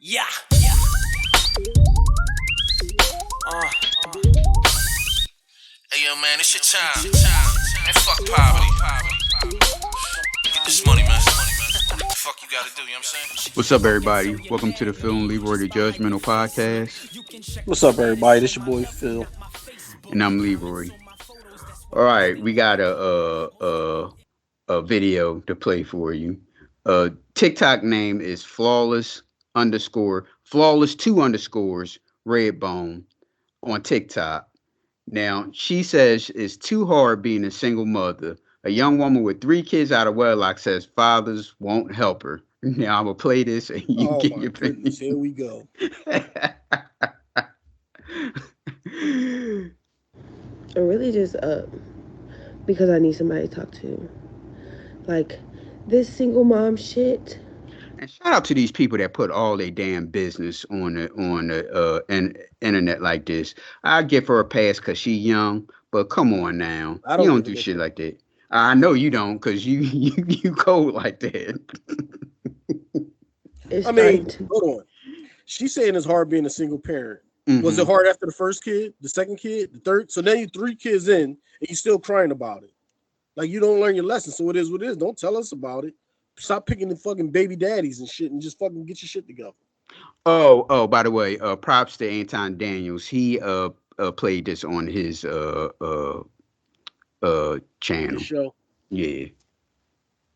Yeah. Hey yo, man, it's your time. And fuck poverty. Get this money, man. What the fuck you gotta do, you know what I'm saying? What's up, everybody? Welcome to the Phil and Leroy the Judgmental Podcast, What's up, everybody? This your boy Phil. and I'm Leroy. All right, we got a video to play for you. TikTok name is flawless two underscores Redbone on TikTok. Now she says it's too hard being a single mother. A young woman with 3 kids out of wedlock says fathers won't help her. Now I'm gonna play this and you Oh get my your goodness, opinion. here we go. I'm really just up because I need somebody to talk to. Like, this single mom shit. And shout out to these people that put all their damn business on the internet like this. I give her a pass because she young, but come on now, I you don't don't give do a shit damn. like that. I know you don't, cause you cold like that. It's I mean, starting to. hold on. She's saying it's hard being a single parent. Was it Mhm. hard after the first kid, the second kid, the third? So now you 3 kids in, and you still crying about it. Like you don't learn your lesson. So it is what it is. Don't tell us about it. Stop picking the fucking baby daddies and shit, and just fucking get your shit together. Oh, by the way, props to Anton Daniels. He played this on his On the channel. show. Yeah.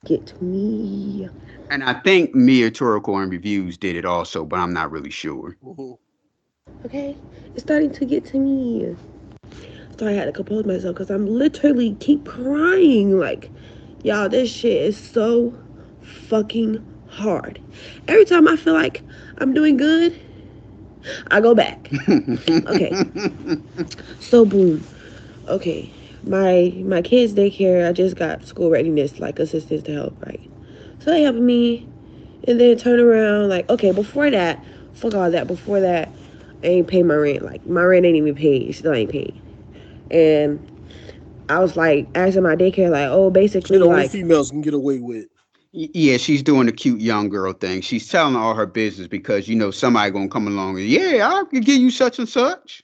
Get me. And I think Mia Toroko and Reviews did it also, but I'm not really sure. Mhm. Okay? It's starting to get to me. So I had to compose myself because I'm literally keep crying. Like, y'all, this shit is so fucking hard. Every time I feel like I'm doing good, I go back. Okay. So boom. Okay. My kids' daycare, I just got school readiness like assistance to help, right? So they helping me and then turn around like, okay, before that, fuck all that. Before that, I ain't pay my rent. Like my rent ain't even paid. It still ain't paid. And I was like asking my daycare, like, oh, basically Shit only like, females can get away with. Yeah, she's doing the cute young girl thing. She's telling all her business because somebody gonna come along and I could give you such and such.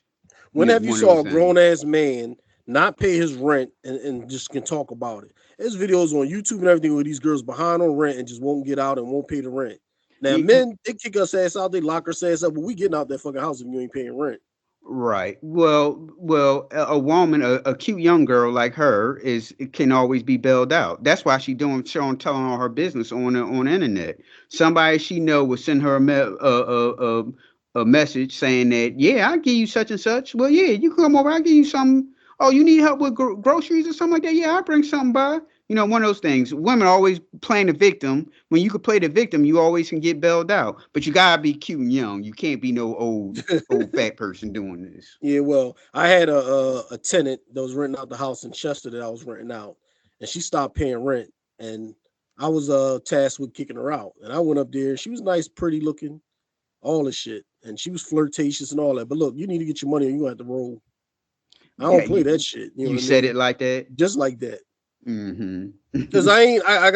When have you One of those saw a things. grown ass man not pay his rent and just can talk about it? There's videos on YouTube and everything where these girls behind on rent and just won't get out and won't pay the rent. Now, Y- men, they kick us ass out, they lock us ass up, but we getting out that fucking house if you ain't paying rent. Right. Well, a woman, a cute young girl like her can always be bailed out. That's why she telling all her business on the internet. Somebody she know will send her a message saying that I'll give you such and such. Well, yeah, you come over, I'll give you some. Oh, you need help with groceries or something like that? Yeah, I'll bring something by. One of those things. Women always playing the victim. When you could play the victim, you always can get bailed out. But you gotta be cute and young. You can't be no old fat person doing this. Yeah, well, I had a tenant that was renting out the house in Chester that I was renting out, and she stopped paying rent, and I was tasked with kicking her out. And I went up there. She was nice, pretty looking, all this shit, and she was flirtatious and all that. But look, you need to get your money, or you gonna have to roll. I Yeah, don't play that shit. You know you what I said mean? it like that. Just like that. Mm-hmm. Because I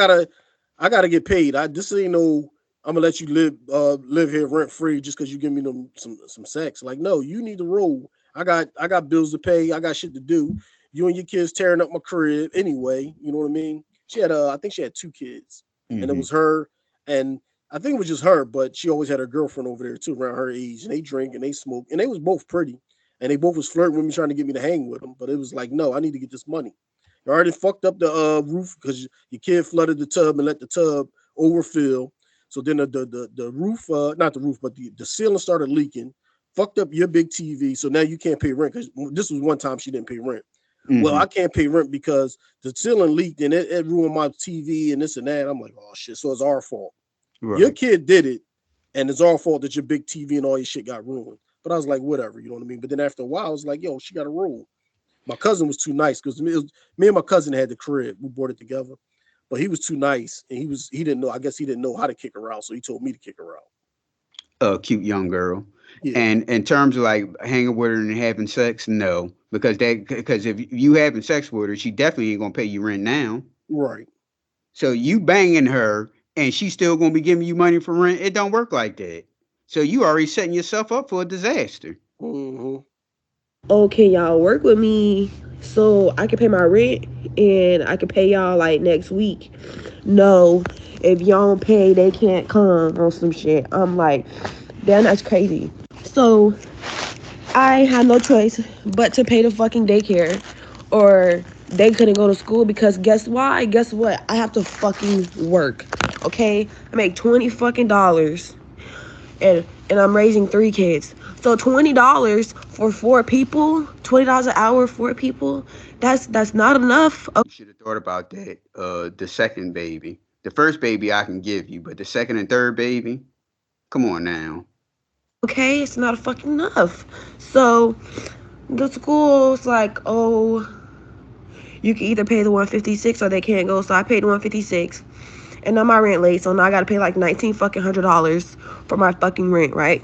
gotta get paid. This ain't no I'm gonna let you live here rent free just because you give me some sex. Like, no, you need to roll. I got bills to pay, I got shit to do. You and your kids tearing up my crib anyway, you know what I mean? She had I think she had 2 kids, and it Mm-hmm. was her, and I think it was just her, but she always had her girlfriend over there too around her age, and they drink and they smoke, and they was both pretty, and they both was flirting with me trying to get me to hang with them, but it was like, no, I need to get this money. You already fucked up the roof because your kid flooded the tub and let the tub overfill. So then the roof, not the roof, but the ceiling started leaking, fucked up your big TV. So now you can't pay rent because this was one time she didn't pay rent. Well, Mm-hmm. I can't pay rent because the ceiling leaked and it ruined my TV and this and that. I'm like, oh shit. So it's our fault. Your Right. kid did it, and it's our fault that your big TV and all your shit got ruined. But I was like, whatever, you know what I mean? But then after a while, I was like, yo, she got a rule. My cousin was too nice because me and my cousin had the crib. We bought it together, but he was too nice and he didn't know. I guess he didn't know how to kick her out, so he told me to kick her out. A cute young girl. Yeah, And in terms of like hanging with her and having sex, no, because if you having sex with her, she definitely ain't gonna pay you rent now. right. So you banging her and she's still gonna be giving you money for rent. It don't work like that. So you already setting yourself up for a disaster. Mm-hmm. Oh, can y'all work with me so I can pay my rent and I can pay y'all like next week? No, if y'all don't pay, they can't come on some shit. I'm like, damn, that's crazy. So I had no choice but to pay the fucking daycare, or they couldn't go to school because guess why? Guess what? I have to fucking work. Okay, I make $20 fucking, and I'm raising 3 kids. So $20 for 4 people, $20 an hour, 4 people. That's not enough. You should have thought about that. The second baby, the first baby I can give you, but the second and third baby, come on now. Okay, it's not fucking enough. So the school's like, oh, you can either pay the 156 or they can't go. So I paid the 156, and now my rent late. So now I gotta pay like 19 fucking $100 for my fucking rent, right?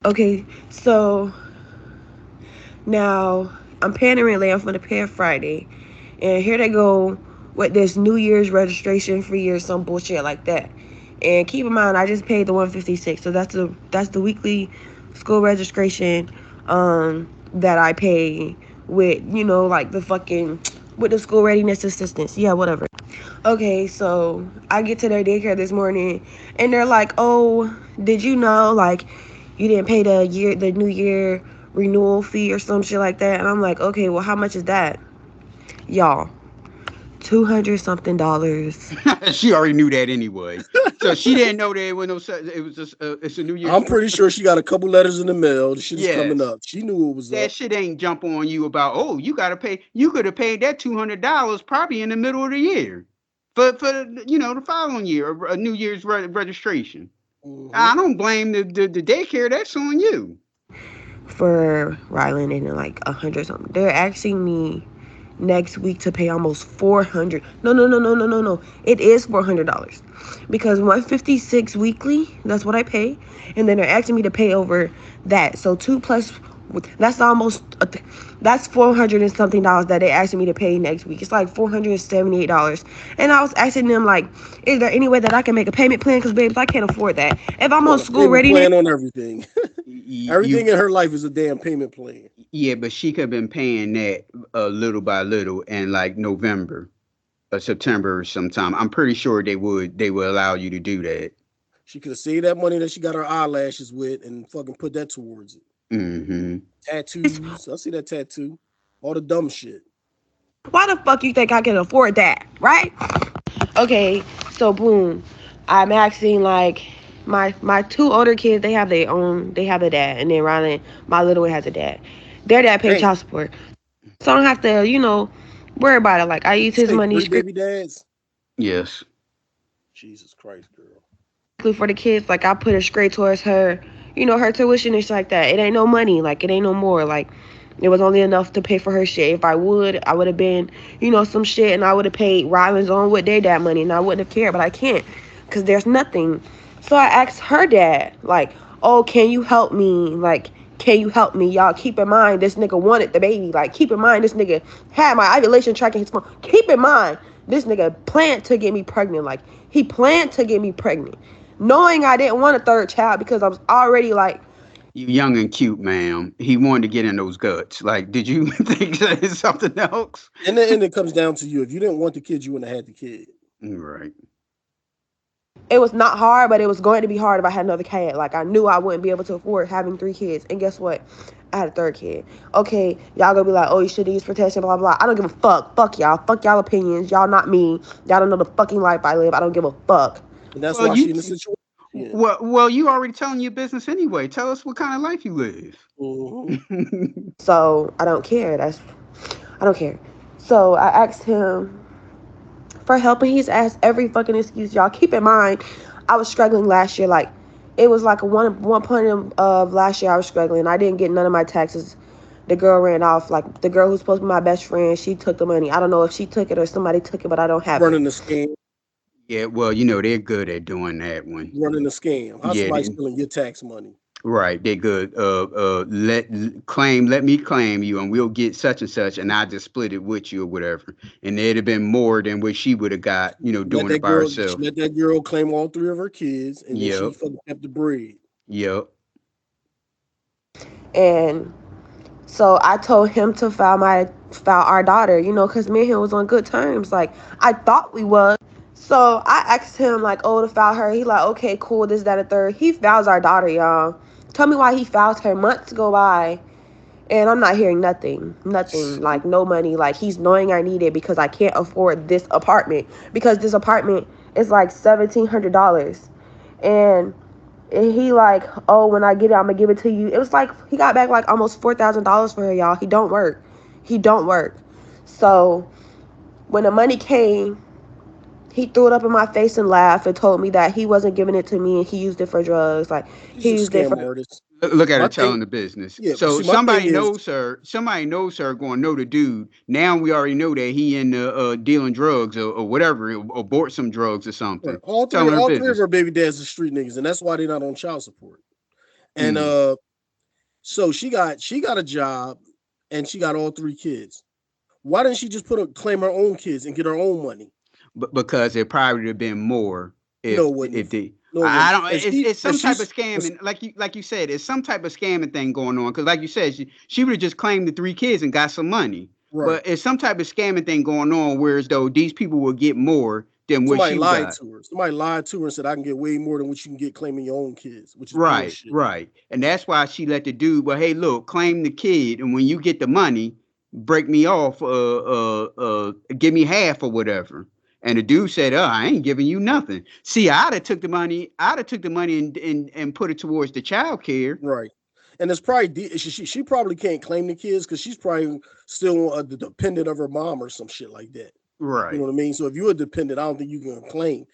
Okay, so now I'm paying the rent late. I'm gonna pay it Friday, and here they go with this New Year's registration fee or some bullshit like that. And keep in mind, I just paid the 156, so that's the weekly school registration that I pay with, like the fucking with the school readiness assistance. Yeah, whatever. Okay, so I get to their daycare this morning, and they're like, "Oh, did you know like you didn't pay the New Year renewal fee or some shit like that?" And I'm like, "Okay, well, how much is that, y'all?" $200 something. She already knew that anyway, so she didn't know that it was no. It was just it's a New Year's. I'm pretty sure she got a couple letters in the mail. The shit is coming Yes, up. She knew it was that up. shit ain't jump on you about. Oh, you gotta pay. You could have paid that $200 probably in the middle of the year, for the following year, a New Year's registration. Mm-hmm. I don't blame the daycare. That's on you. For Ryland and like 100 something. They're asking me next week to pay almost 400. No, no, no, no, no, no, no. It is $400 because 156 weekly. That's what I pay, and then they're asking me to pay over that. So two plus. That's almost. That's 400 and something dollars that they asking me to pay next week. It's like $478, and I was asking them like, is there any way that I can make a payment plan? Because babes, I can't afford that. If I'm You on want a school payment readiness. plan on everything. You Everything in her life is a damn payment plan. Yeah, but she could have been paying that little by little in like November or September or sometime. I'm pretty sure they would allow you to do that. She could have saved that money that she got her eyelashes with and fucking put that towards it. Mm-hmm. Tattoos. I see that tattoo. All the dumb shit. Why the fuck you think I can afford that, right? Okay, so boom, I'm asking like my two older kids. They have a dad, and then Rylan, my little one has a dad. Their dad pays Damn. child support, so I don't have to, worry about it. Like I Did use you his say money three strictly baby dads? Yes. Jesus Christ, girl. for the kids. Like I put it straight towards her, her tuition and shit like that. It ain't no money, like it ain't no more. Like it was only enough to pay for her shit. If I would have been, some shit, and I would have paid Rylan's on with their dad money, and I wouldn't have cared. But I can't, cause there's nothing. So I asked her dad, like, "Oh, can you help me? Like, can you help me? Y'all keep in mind this nigga wanted the baby. Like, keep in mind this nigga had my ovulation tracking his phone. Keep in mind this nigga planned to get me pregnant. Like, he planned to get me pregnant, knowing I didn't want a third child because I was already like." You young and cute, ma'am. He wanted to get in those guts. Like, did you think that is something else? In the end, it comes down to you. If you didn't want the kid, you wouldn't have had the kid. Right. It was not hard, but it was going to be hard if I had another kid. Like I knew I wouldn't be able to afford having 3 kids. And guess what? I had a third kid. Okay, y'all gonna be like, "Oh, you should use protection, blah blah." I don't give a fuck. Fuck y'all. Fuck y'all opinions. Y'all not me. Y'all don't know the fucking life I live. I don't give a fuck. And that's Well, why she in the situation. Yeah. well, you already telling your business anyway. Tell us what kind of life you live. Mm-hmm. So I don't care. I don't care. So I asked him for help, and he's asked every fucking excuse. Y'all keep in mind, I was struggling last year. Like it was like one point of last year I was struggling. I didn't get none of my taxes. The girl ran off. Like the girl who's supposed to be my best friend, she took the money. I don't know if she took it or somebody took it, but I don't have it. Running the scam. Yeah, well, they're good at doing that one. Running the scam. How Yeah, somebody stealing your tax money? right. They're good. Let me claim you, and we'll get such and such, and I just split it with you or whatever. And it'd have been more than what she would have got, Let doing that it by girl. She herself. let that girl claim all 3 of her kids, and then she Yep. fucking kept the bread. Yep. And so I told him to file our daughter, you know, because me and him was on good terms. Like, I thought we was. So I asked him, like, oh, to file her. He like, okay, cool, this, that, and third. He files our daughter, y'all. Tell me why he files her. Months go by, and I'm not hearing nothing. Nothing, like, no money. Like, he's knowing I need it because I can't afford this apartment. Because this apartment is, like, $1,700. And he like, oh, when I get it, I'm gonna give it to you. It was like he got back like almost $4,000 for her, y'all. He don't work. So when the money came, he threw it up in my face and laughed and told me that he wasn't giving it to me and he used it for drugs. Like, He's he a used it scam for. artist. Look at her My thing, telling the business. yeah. So See, my thing somebody is, knows her. Somebody knows her. Going to know the dude. Now we already know that he in dealing drugs or whatever, or bought some drugs or right, something. all Telling her three of business. her baby dads are street niggas, and that's why they're not on child support. And Mm. so she got a job, and she got all 3 kids. Why didn't she just claim her own kids and get her own money? But because it probably would have been more No, it if wouldn't. they. No, it I wouldn't. don't. It's If some type of she's scamming, like you said. It's some type of scamming thing going on. Because like you said, she would have just claimed the 3 kids and got some money. right. But it's some type of scamming thing going on, whereas though these people will get more than what Somebody she lied got. to her. Somebody lied to her and said, I can get way more than what you can get claiming your own kids, which is Right, bullshit. right. And that's why she let the dude, well, hey, look, claim the kid, and when you get the money, break me off, give me half or whatever. And the dude said, I ain't giving you nothing. See, I'd have took the money and put it towards the child care. Right. And it's probably she probably can't claim the kids because she's probably still the dependent of her mom or some shit like that. You know Right. what I mean? So if you're a dependent, I don't think you can claim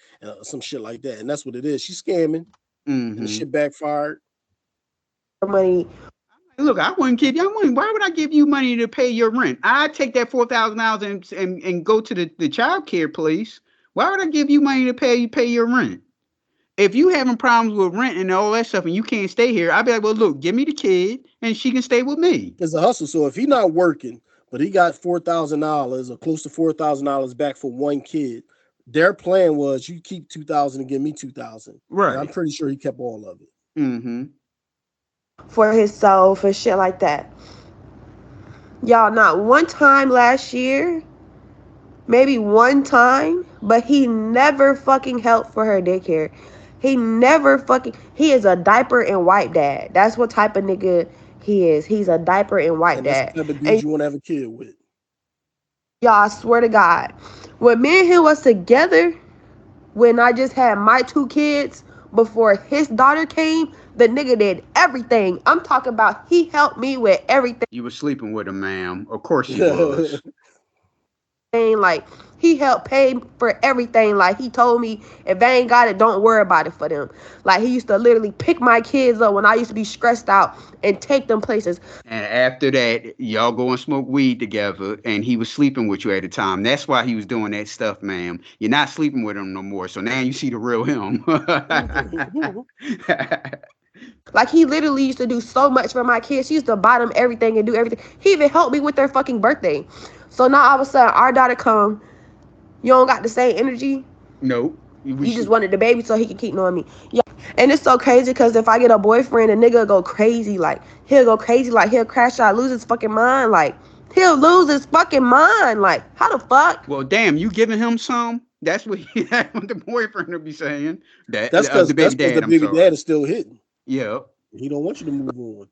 some shit like that. And that's what it is. She's scamming, and the Mm-hmm. shit backfired. Money. Look, I wouldn't give you. Why would I give you money to pay your rent? I'd take that $4,000 and go to the child care place. Why would I give you money to pay your rent? If you having problems with rent and all that stuff and you can't stay here, I'd be like, well, look, give me the kid and she can stay with me. It's a hustle. So if he's not working, but he got $4,000 or close to $4,000 back for one kid, their plan was you keep 2,000 and give me 2,000. And I'm Right. pretty sure he kept all of it. Mm-hmm. For himself and shit like that. Y'all, not one time last year, maybe one time, but he never fucking helped for her daycare. He is a diaper and wipe dad. That's what type of nigga he is. He's a diaper and wipe And that's the dad. type of dude And you want to have a kid with. y'all, I swear to God, when me and him was together, when I just had my 2 kids before his daughter came, the nigga did everything. I'm talking about he helped me with everything. You were sleeping with him, ma'am. Of course you was. Like, he helped pay for everything. Like, he told me, if they ain't got it, don't worry about it for them. Like, he used to literally pick my kids up when I used to be stressed out and take them places. And after that, y'all go and smoke weed together, and he was sleeping with you at the time. That's why he was doing that stuff, ma'am. You're not sleeping with him no more. So now you see the real him. Like, he literally used to do so much for my kids. He used to buy them everything and do everything. He even helped me with their fucking birthday. So now all of a sudden, our daughter come, you don't got the same energy. Nope. You just wanted the baby so he could keep knowing me. Yeah. And it's so crazy because if I get a boyfriend, a nigga go crazy. Like, he'll go crazy. Like, he'll crash out, lose his fucking mind. Like, he'll lose his fucking mind. Like, how the fuck? Well, damn, you giving him some? That's what that's what the boyfriend will be saying. That That's because the baby the dad. I'm baby dad sorry. is still hitting. Yeah. He don't want you to move on.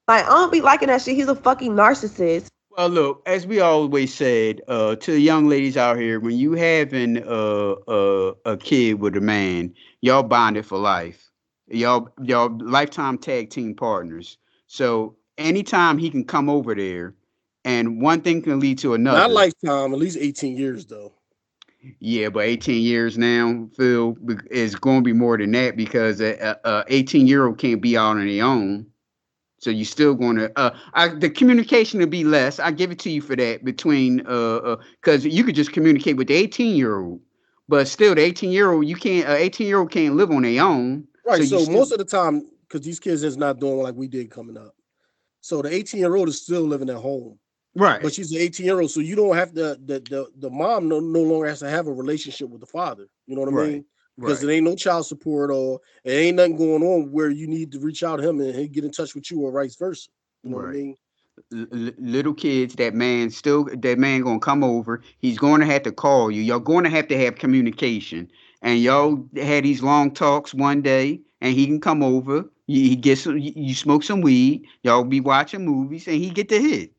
Like, I don't be liking that shit. He's a fucking narcissist. Well, look, as we always said, to the young ladies out here, when you having a kid with a man, y'all bonded for life. Y'all lifetime tag team partners. So anytime he can come over there, and one thing can lead to Not another. lifetime, at least 18 years though. Yeah, but 18 years now, Phil, is going to be more than that because a 18-year-old can't be out on their own. So you still going to the communication will be less. I give it to you for that between because you could just communicate with the 18-year-old, but still the 18-year-old you can't 18-year-old can't live on their own. So Right. you So still most of the time, because these kids is not doing like we did coming up. So the 18-year-old is still living at home. right. But she's an 18-year-old, so you don't have to the mom no longer has to have a relationship with the father. You know what I mean? Right. because Right. there ain't no child support or there ain't nothing going on where you need to reach out to him and he get in touch with you or vice versa. You know what I Right. mean? Little kids, that man gonna come over. He's going to have to call you. Y'all going to have communication, and y'all had these long talks one day, and he can come over. He gets you smoke some weed. Y'all be watching movies, and he get the hit.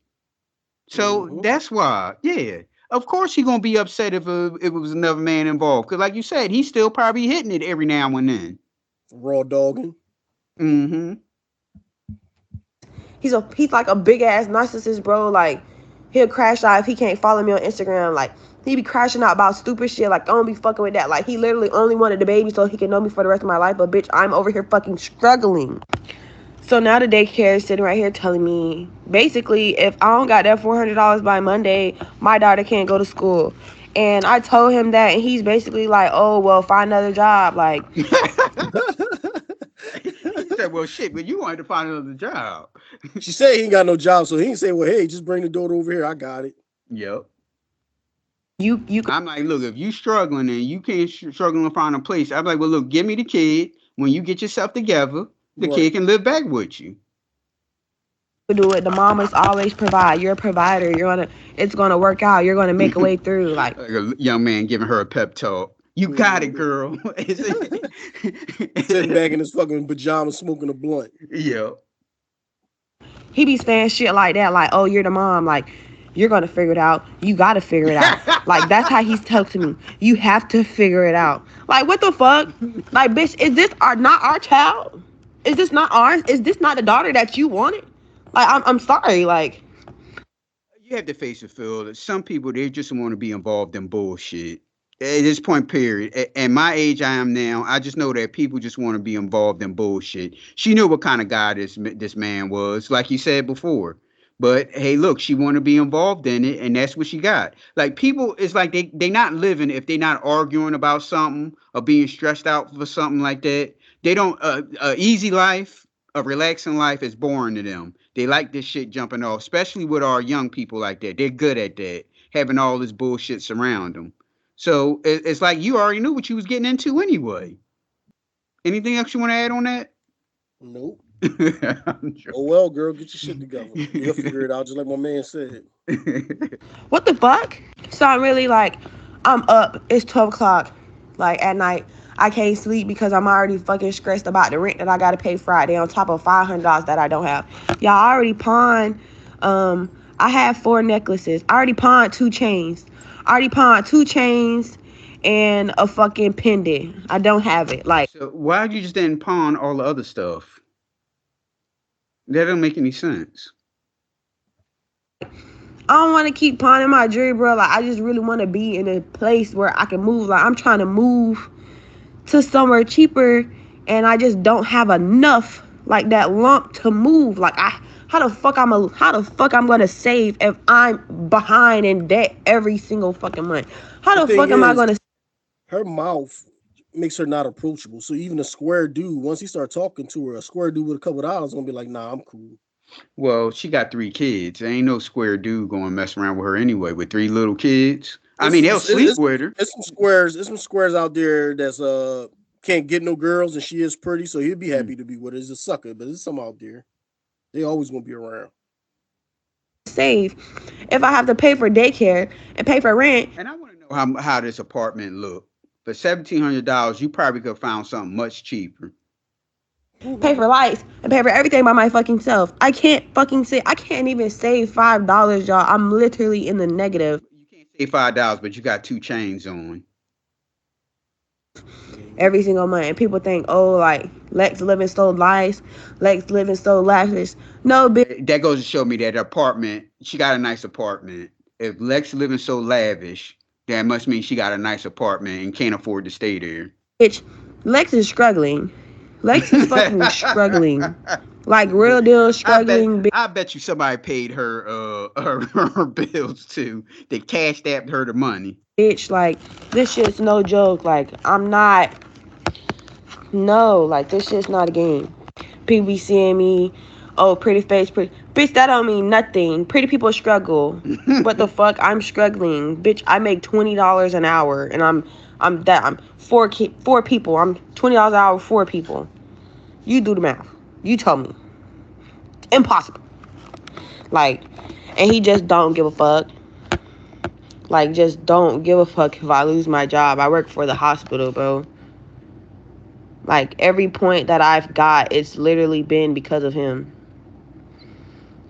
So Mm-hmm. that's why, yeah. Of course, he gonna be upset if it was another man involved, because like you said, he's still probably hitting it every now and then. Raw dogging. Mm-hmm. He's like a big ass narcissist, bro. Like he'll crash out if he can't follow me on Instagram. Like he be crashing out about stupid shit. Like I don't be fucking with that. Like he literally only wanted the baby so he can know me for the rest of my life. But bitch, I'm over here fucking struggling. So now the daycare is sitting right here telling me basically if I don't got that $400 by Monday, my daughter can't go to school. And I told him that, and he's basically like, "Oh well, find another job." Like He said, "Well, shit, but you wanted to find another job." She said he ain't got no job, so he ain't say, "Well, hey, just bring the daughter over here. I got it." Yep. you I'm like, look, if you struggling and you can't struggling to find a place, I'm like, well, look, give me the kid. When you get yourself together, the Right. kid can live back with you. do it. The mamas always provide. You're a provider. It's gonna work out. You're gonna make a way through. Like Like a young man giving her a pep talk. You got it, Mm-hmm. girl. Sitting back in his fucking pajamas smoking a blunt. Yeah. he be saying shit like that. Like, oh, you're the mom. Like, you're gonna figure it out. You gotta figure it out. Like that's how he's telling me. You have to figure it out. Like what the fuck? Like, bitch, is this not our child? Is this not ours? Is this not the daughter that you wanted? Like, I'm sorry. Like, You have to face it, Phil. Some people, they just want to be involved in bullshit. At this point, period. At my age I am now, I just know that people just want to be involved in bullshit. She knew what kind of guy this man was, like you said before. But hey, look, she want to be involved in it, and that's what she got. Like people, it's like they not living if they not arguing about something or being stressed out for something like that. They don't. Easy life, a relaxing life is boring to them. They like this shit jumping off, especially with our young people like that. They're good at that, having all this bullshit surround them. So it's like you already knew what you was getting into anyway. Anything else you want to add on that? Nope. I'm Oh well, girl, get your shit together. You'll figure it out, just like my man said. what the fuck? So I'm really like, I'm up. It's 12 o'clock, like at night. I can't sleep because I'm already fucking stressed about the rent that I gotta pay Friday on top of $500 that I don't have. Y'all already pawned. I have 4 necklaces. I already pawned 2 chains. I already pawned 2 chains and a fucking pendant. I don't have it. Like, So why you just didn't pawn all the other stuff? That don't make any sense. I don't want to keep pawning my jewelry, bro. Like, I just really want to be in a place where I can move. Like, I'm trying to move to somewhere cheaper, and I just don't have enough, like that lump to move. Like, how the fuck I'm gonna save if I'm behind in debt every single fucking month? How The the thing fuck am I is, gonna? her mouth makes her not approachable. So even a square dude, once he start talking to her, a square dude with a couple of dollars gonna be like, "Nah, I'm cool." Well, she got 3 kids. There ain't no square dude going to mess around with her anyway with 3 little kids. I mean, they'll sleep with her. It's some squares. There's some squares out there that's can't get no girls, and she is pretty, so he'd be happy to be with her. He's a sucker, but there's some out there. They always gonna be around. Save if I have to pay for daycare and pay for rent, And I want to know how this apartment look. For $1,700, you probably could have found something much cheaper. pay for lights, and pay for everything by my fucking self. I can't even save $5, y'all. I'm literally in the negative You can't save $5, but you got 2 chains on. every single month. And people think, oh, like Lex living so nice, Lex living so lavish. No, bitch. That goes to show me that apartment, she got a nice apartment. If Lex living so lavish, that must mean she got a nice apartment and can't afford to stay there. Lex is struggling. Lex is fucking struggling. Like real deal struggling. I bet you somebody paid her her bills too. They cashed out her the money. Bitch, like this shit's no joke. Like I'm not. No, like this shit's not a game. People be seeing me, oh, pretty face, pretty. Bitch, that don't mean nothing. Pretty people struggle. What the fuck? I'm struggling. Bitch, I make $20 an hour and I'm I'm four people. I'm $20 an hour, 4 people. You do the math. You tell me. Impossible. Like, and he just don't give a fuck. Like, just don't give a fuck if I lose my job. I work for the hospital, bro. Like, every point that I've got, it's literally been because of him.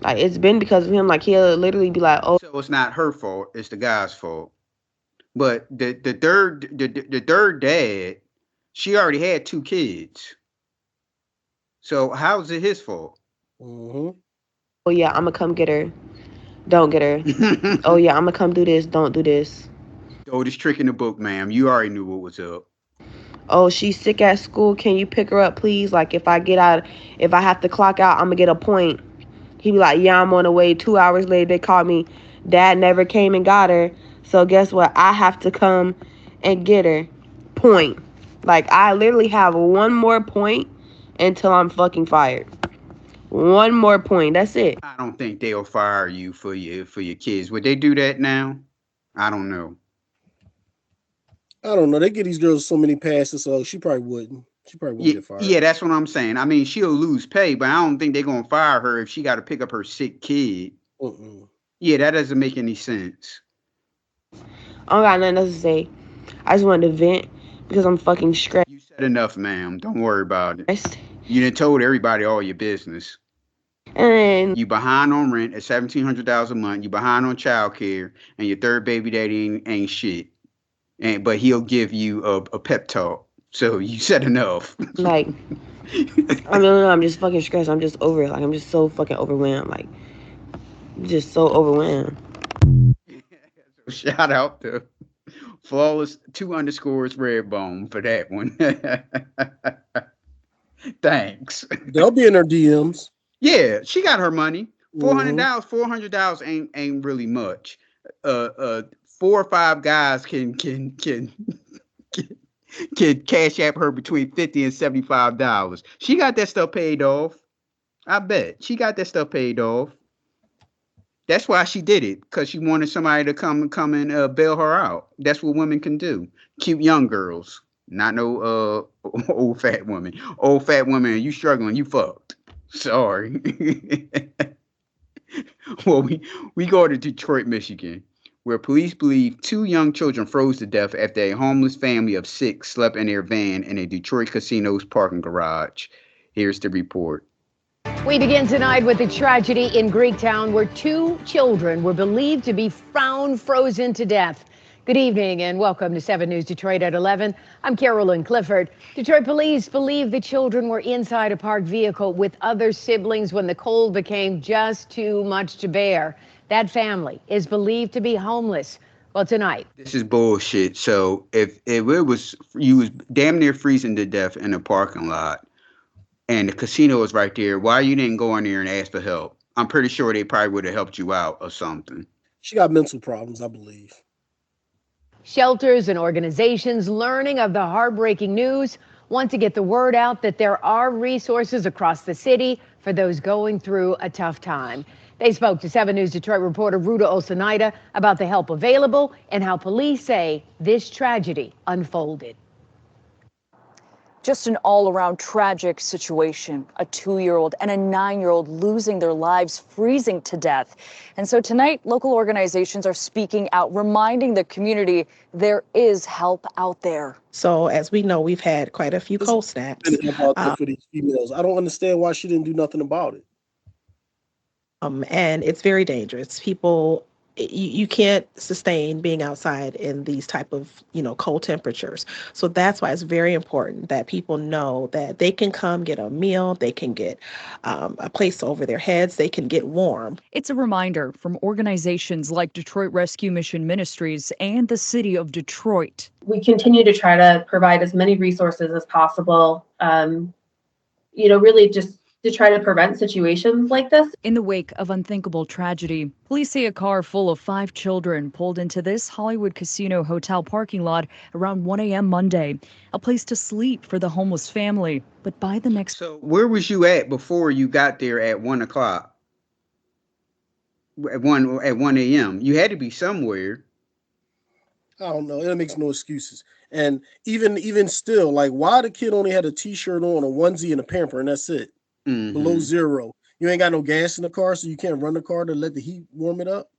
Like, it's been because of him. Like, he'll literally be like, oh. So it's not her fault. It's the guy's fault. But the third dad, she already had 2 kids. So how is it his fault? Mm-hmm. Oh, yeah, I'm going to come get her. Don't get her. Oh, yeah, I'm going to come do this. Don't do this. Oldest trick in the book, ma'am. You already knew what was up. Oh, she's sick at school. Can you pick her up, please? Like, if I have to clock out, I'm going to get a point. He'd be like, yeah, I'm on the way. 2 hours later, they called me. Dad never came and got her. So guess what? I have to come and get her. Point. Like, I literally have 1 more point until I'm fucking fired. 1 more point. That's it. I don't think they'll fire you for your kids. Would they do that now? I don't know. I don't know. They give these girls so many passes, so she probably wouldn't. She probably wouldn't get fired. Yeah, that's what I'm saying. I mean, she'll lose pay, but I don't think they're gonna fire her if she got to pick up her sick kid. Yeah, that doesn't make any sense. I don't got nothing else to say. I just wanted to vent because I'm fucking stressed. You said enough, ma'am. Don't worry about it. You done told everybody all your business. And you behind on rent at $1,700 a month. You behind on childcare, and your third baby daddy ain't shit. But he'll give you a pep talk. So you said enough. Like, I mean, I'm just fucking stressed. I'm just over it. Like, I'm just so fucking overwhelmed. Like, just so overwhelmed. So shout out to Flawless 2_ Redbone for that one. Thanks. They'll be in her DMs. Yeah, she got her money. $400 ain't really much. 4 or 5 guys can cash app her between $50 and $75. She got that stuff paid off. I bet she got that stuff paid off. That's why she did it, because she wanted somebody to come and bail her out. That's what women can do. Cute young girls, not no old fat women. Old fat women, you struggling, you fucked. Sorry. Well, we go to Detroit, Michigan, where police believe 2 young children froze to death after a homeless family of 6 slept in their van in a Detroit casino's parking garage. Here's the report. We begin tonight with a tragedy in Greektown where 2 children were believed to be found frozen to death. Good evening and welcome to 7 News Detroit at 11. I'm Carolyn Clifford. Detroit police believe the children were inside a parked vehicle with other siblings when the cold became just too much to bear. That family is believed to be homeless. Well, tonight. This is bullshit. So if it was, you was damn near freezing to death in a parking lot and the casino was right there, why you didn't go in there and ask for help? I'm pretty sure they probably would have helped you out or something. She got mental problems, I believe. Shelters and organizations learning of the heartbreaking news want to get the word out that there are resources across the city for those going through a tough time. They spoke to 7 News Detroit reporter Ruta Osanida about the help available and how police say this tragedy unfolded. Just an all-around tragic situation. A 2-year-old and a 9-year-old losing their lives, freezing to death. And so tonight, local organizations are speaking out, reminding the community there is help out there. So as we know, we've had quite a few cold snaps. For these females, I don't understand why she didn't do nothing about it. And it's very dangerous. People, you can't sustain being outside in these type of, cold temperatures. So that's why it's very important that people know that they can come get a meal, they can get a place over their heads, they can get warm. It's a reminder from organizations like Detroit Rescue Mission Ministries and the city of Detroit. We continue to try to provide as many resources as possible, really just to try to prevent situations like this. In the wake of unthinkable tragedy, police say a car full of 5 children pulled into this Hollywood Casino hotel parking lot around 1 a.m. Monday, a place to sleep for the homeless family. But by the next... So where was you at before you got there at 1 o'clock? At 1 a.m. You had to be somewhere. I don't know. It makes no excuses. And even still, like, why the kid only had a t-shirt on, a onesie, and a pamper, and that's it. Below zero. You ain't got no gas in the car, so you can't run the car to let the heat warm it up.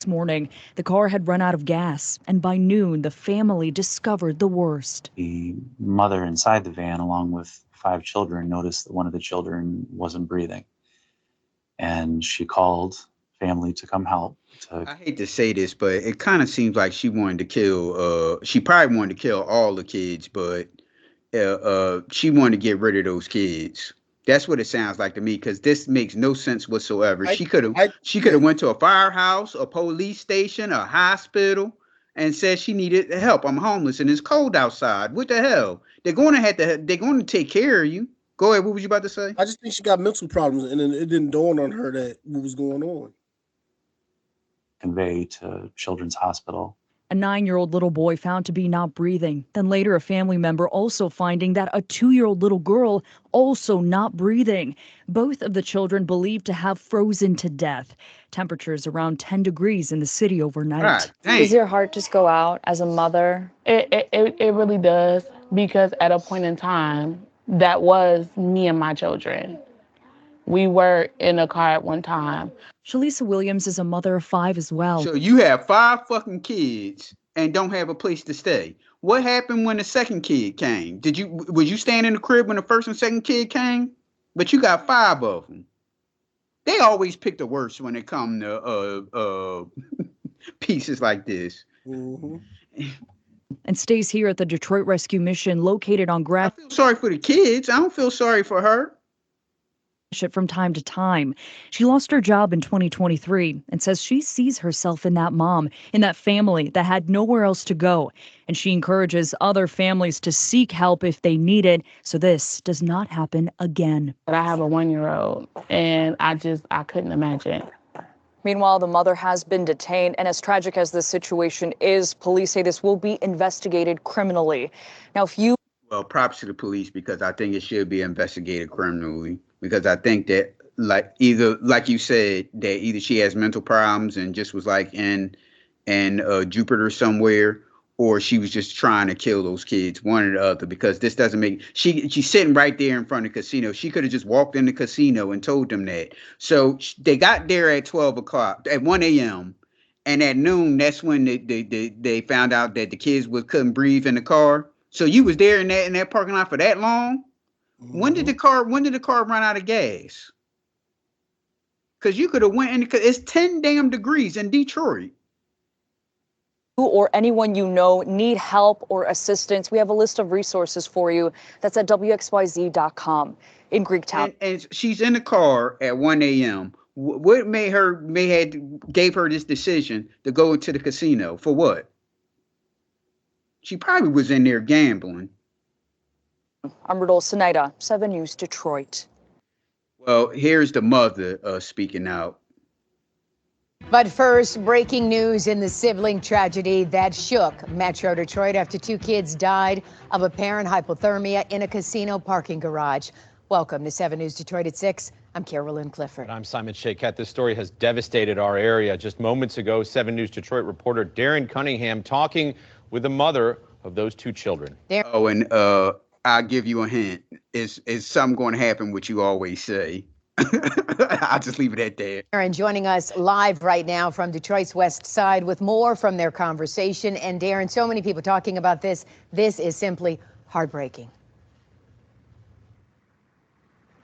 This morning, the car had run out of gas, and by noon, the family discovered the worst. The mother inside the van, along with 5 children, noticed that one of the children wasn't breathing. And she called family to come help. I hate to say this, but it kind of seems like she wanted to kill, she probably wanted to kill all the kids, but she wanted to get rid of those kids. That's what it sounds like to me, because this makes no sense whatsoever. She could have went to a firehouse, a police station, a hospital, and said she needed help. I'm homeless and it's cold outside. What the hell? They're going to take care of you. Go ahead. What was you about to say? I just think she got mental problems, and then it didn't dawn on her that what was going on. Convey to Children's Hospital. A 9-year-old little boy found to be not breathing. Then later, a family member also finding that a 2-year-old little girl also not breathing. Both of the children believed to have frozen to death. Temperatures around 10 degrees in the city overnight. Does your heart just go out as a mother? It really does, because at a point in time, that was me and my children. We were in a car at one time. Shalisa Williams is a mother of 5 as well. So you have 5 fucking kids and don't have a place to stay. What happened when the second kid came? Was you staying in the crib when the first and second kid came? But you got 5 of them. They always pick the worst when it comes to pieces like this. Mm-hmm. And stays here at the Detroit Rescue Mission located on I feel sorry for the kids. I don't feel sorry for her. From time to time. She lost her job in 2023 and says she sees herself in that mom, in that family that had nowhere else to go. And she encourages other families to seek help if they need it, so this does not happen again. But I have a 1-year-old, and I couldn't imagine. Meanwhile, the mother has been detained, and as tragic as this situation is, police say this will be investigated criminally. Now, Well, props to the police, because I think it should be investigated criminally. Because I think that, like you said, that either she has mental problems and just was like in Jupiter somewhere, or she was just trying to kill those kids, one or the other. Because this doesn't make she's sitting right there in front of the casino. She could have just walked in the casino and told them that. So they got there at 12 o'clock, at 1 a.m. And at noon, that's when they found out that the kids couldn't breathe in the car. So you was there in that parking lot for that long? Mm-hmm. When did the car run out of gas? Because you could have went in, because it's 10 damn degrees in Detroit. Or anyone you know need help or assistance, we have a list of resources for you. That's at wxyz.com in Greektown. And she's in the car at 1 a.m. What gave her this decision to go into the casino? For what? She probably was in there gambling. I'm Rudolph Sinaida, 7 News Detroit. Well, here's the mother speaking out. But first, breaking news in the sibling tragedy that shook Metro Detroit after 2 kids died of apparent hypothermia in a casino parking garage. Welcome to 7 News Detroit at 6. I'm Carolyn Clifford. I'm Simon Shayket. This story has devastated our area. Just moments ago, 7 News Detroit reporter Darren Cunningham talking with the mother of those 2 children. Oh, and I'll give you a hint. Is something going to happen, what you always say? I'll just leave it at that. Darren joining us live right now from Detroit's West Side with more from their conversation. And Darren, so many people talking about this. This is simply heartbreaking.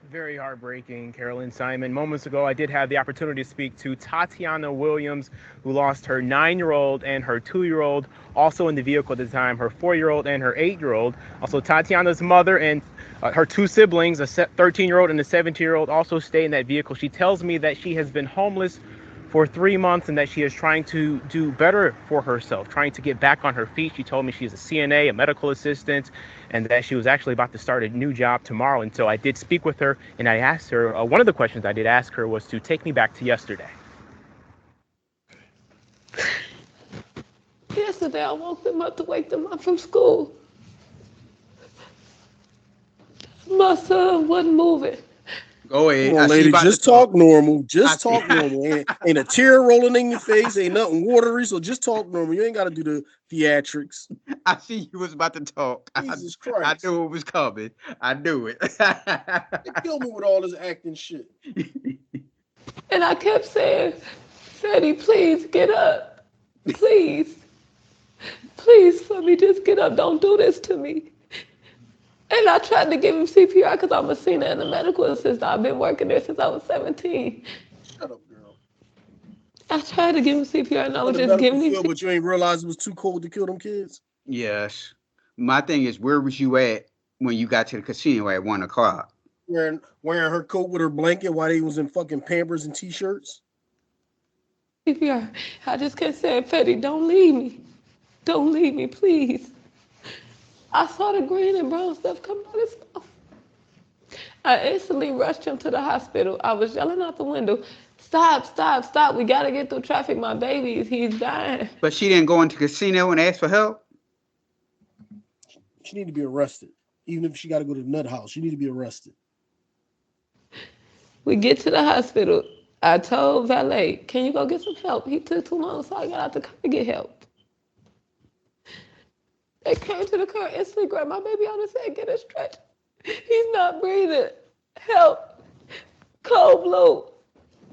Very heartbreaking, Carolyn. Simon. Moments ago, I did have the opportunity to speak to Tatiana Williams, who lost her 9-year-old and her 2-year-old, also in the vehicle at the time, her 4-year-old and her 8-year-old. Also, Tatiana's mother and her 2 siblings, a 13-year-old and a 17-year-old, also stay in that vehicle. She tells me that she has been homeless for 3 months and that she is trying to do better for herself, trying to get back on her feet. She told me she's a CNA, a medical assistant, and that she was actually about to start a new job tomorrow. And so I did speak with her, and I asked her, one of the questions I did ask her was to take me back to yesterday. Yesterday, I woke them up to wake them up from school. My son wasn't moving. Go ahead. Come on, I see you lady, about just to talk. talk normal. I Just see. talk normal. Ain't a tear rolling in your face. Ain't nothing watery. So just talk normal. You ain't got to do the theatrics. I see you was about to talk. Jesus I Christ. knew it was coming. I knew it. They kill me with all this acting shit. And I kept saying, Freddie, please get up. Please. Please, for me, just get up. Don't do this to me. And I tried to give him CPR because I'm a senior and a medical assistant. I've been working there since I was 17. Shut up, girl. I tried to give him CPR and I was On the just medical giving him field, but you ain't realize it was too cold to kill them kids? Yes. My thing is, where was you at when you got to the casino at 1 o'clock? Wearing her coat with her blanket while they was in fucking Pampers and T-shirts? CPR. I just kept saying, Freddie, don't leave me. Don't leave me, please. I saw the green and brown stuff come out of his mouth. I instantly rushed him to the hospital. I was yelling out the window, stop, stop, stop. We got to get through traffic. My baby, he's dying. But she didn't go into the casino and ask for help? She need to be arrested. Even if she got to go to the nut house, she need to be arrested. We get to the hospital. I told valet, can you go get some help? He took too long, so I got out the car to get help. They came to the car, instantly grabbed my baby out and said, get a stretcher. He's not breathing. Help. Cold blue.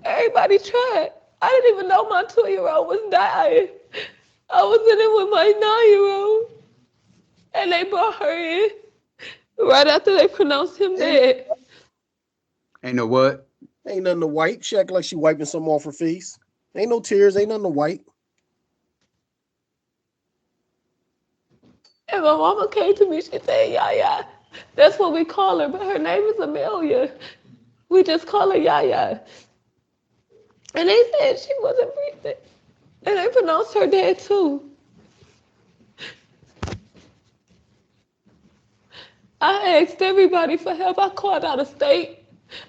Everybody tried. I didn't even know my 2-year-old was dying. I was in it with my 9-year-old. And they brought her in right after they pronounced him dead. Ain't no what? Ain't nothing to wipe. She acting like she wiping something off her face. Ain't no tears. Ain't nothing to wipe. And my mama came to me, she said, Yaya. That's what we call her, but her name is Amelia. We just call her Yaya. And they said she wasn't breathing. And they pronounced her dead too. I asked everybody for help. I called out of state.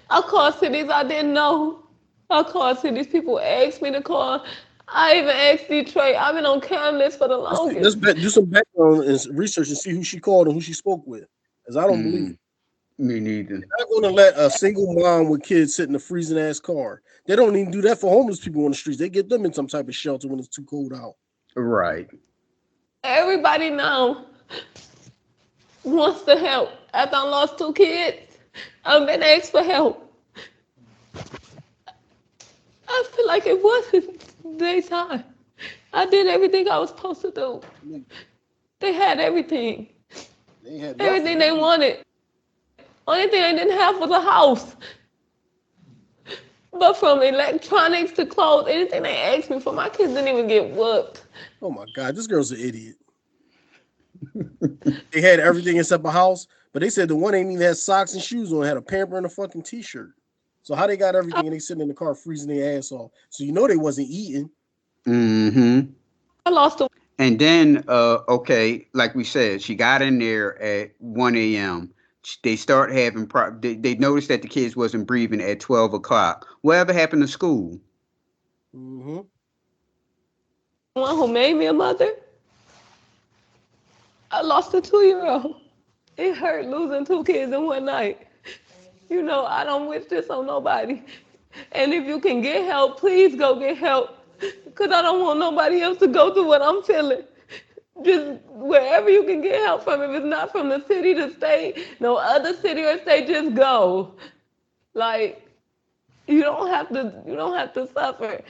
I called cities I didn't know. I called cities people asked me to call. I even asked Detroit. I've been on cam list for the longest. Let's do some background and research and see who she called and who she spoke with. Because I don't believe it. Me neither. They're not going to let a single mom with kids sit in a freezing ass car. They don't even do that for homeless people on the streets. They get them in some type of shelter when it's too cold out. Right. Everybody now wants to help. After I lost 2 kids, I've been asked for help. I feel like it wasn't daytime. I did everything I was supposed to do. They had everything. They had everything they wanted. Only thing I didn't have was a house. But from electronics to clothes, anything they asked me for, my kids didn't even get whooped. Oh my God, this girl's an idiot. They had everything except a house, but they said the one ain't even had socks and shoes on, had a pamper and a fucking T-shirt. So how they got everything and they sitting in the car freezing their ass off? So you know they wasn't eating. Mm-hmm. I lost a. And then, okay, like we said, she got in there at 1 a.m. They start having they noticed that the kids wasn't breathing at 12 o'clock. Whatever happened to school? Mm-hmm. One who made me a mother. I lost a 2-year-old. It hurt losing 2 kids in one night. You know, I don't wish this on nobody. And if you can get help, please go get help. Because I don't want nobody else to go through what I'm feeling. Just wherever you can get help from. If it's not from the city, the state, no other city or state, just go. Like, you don't have to suffer.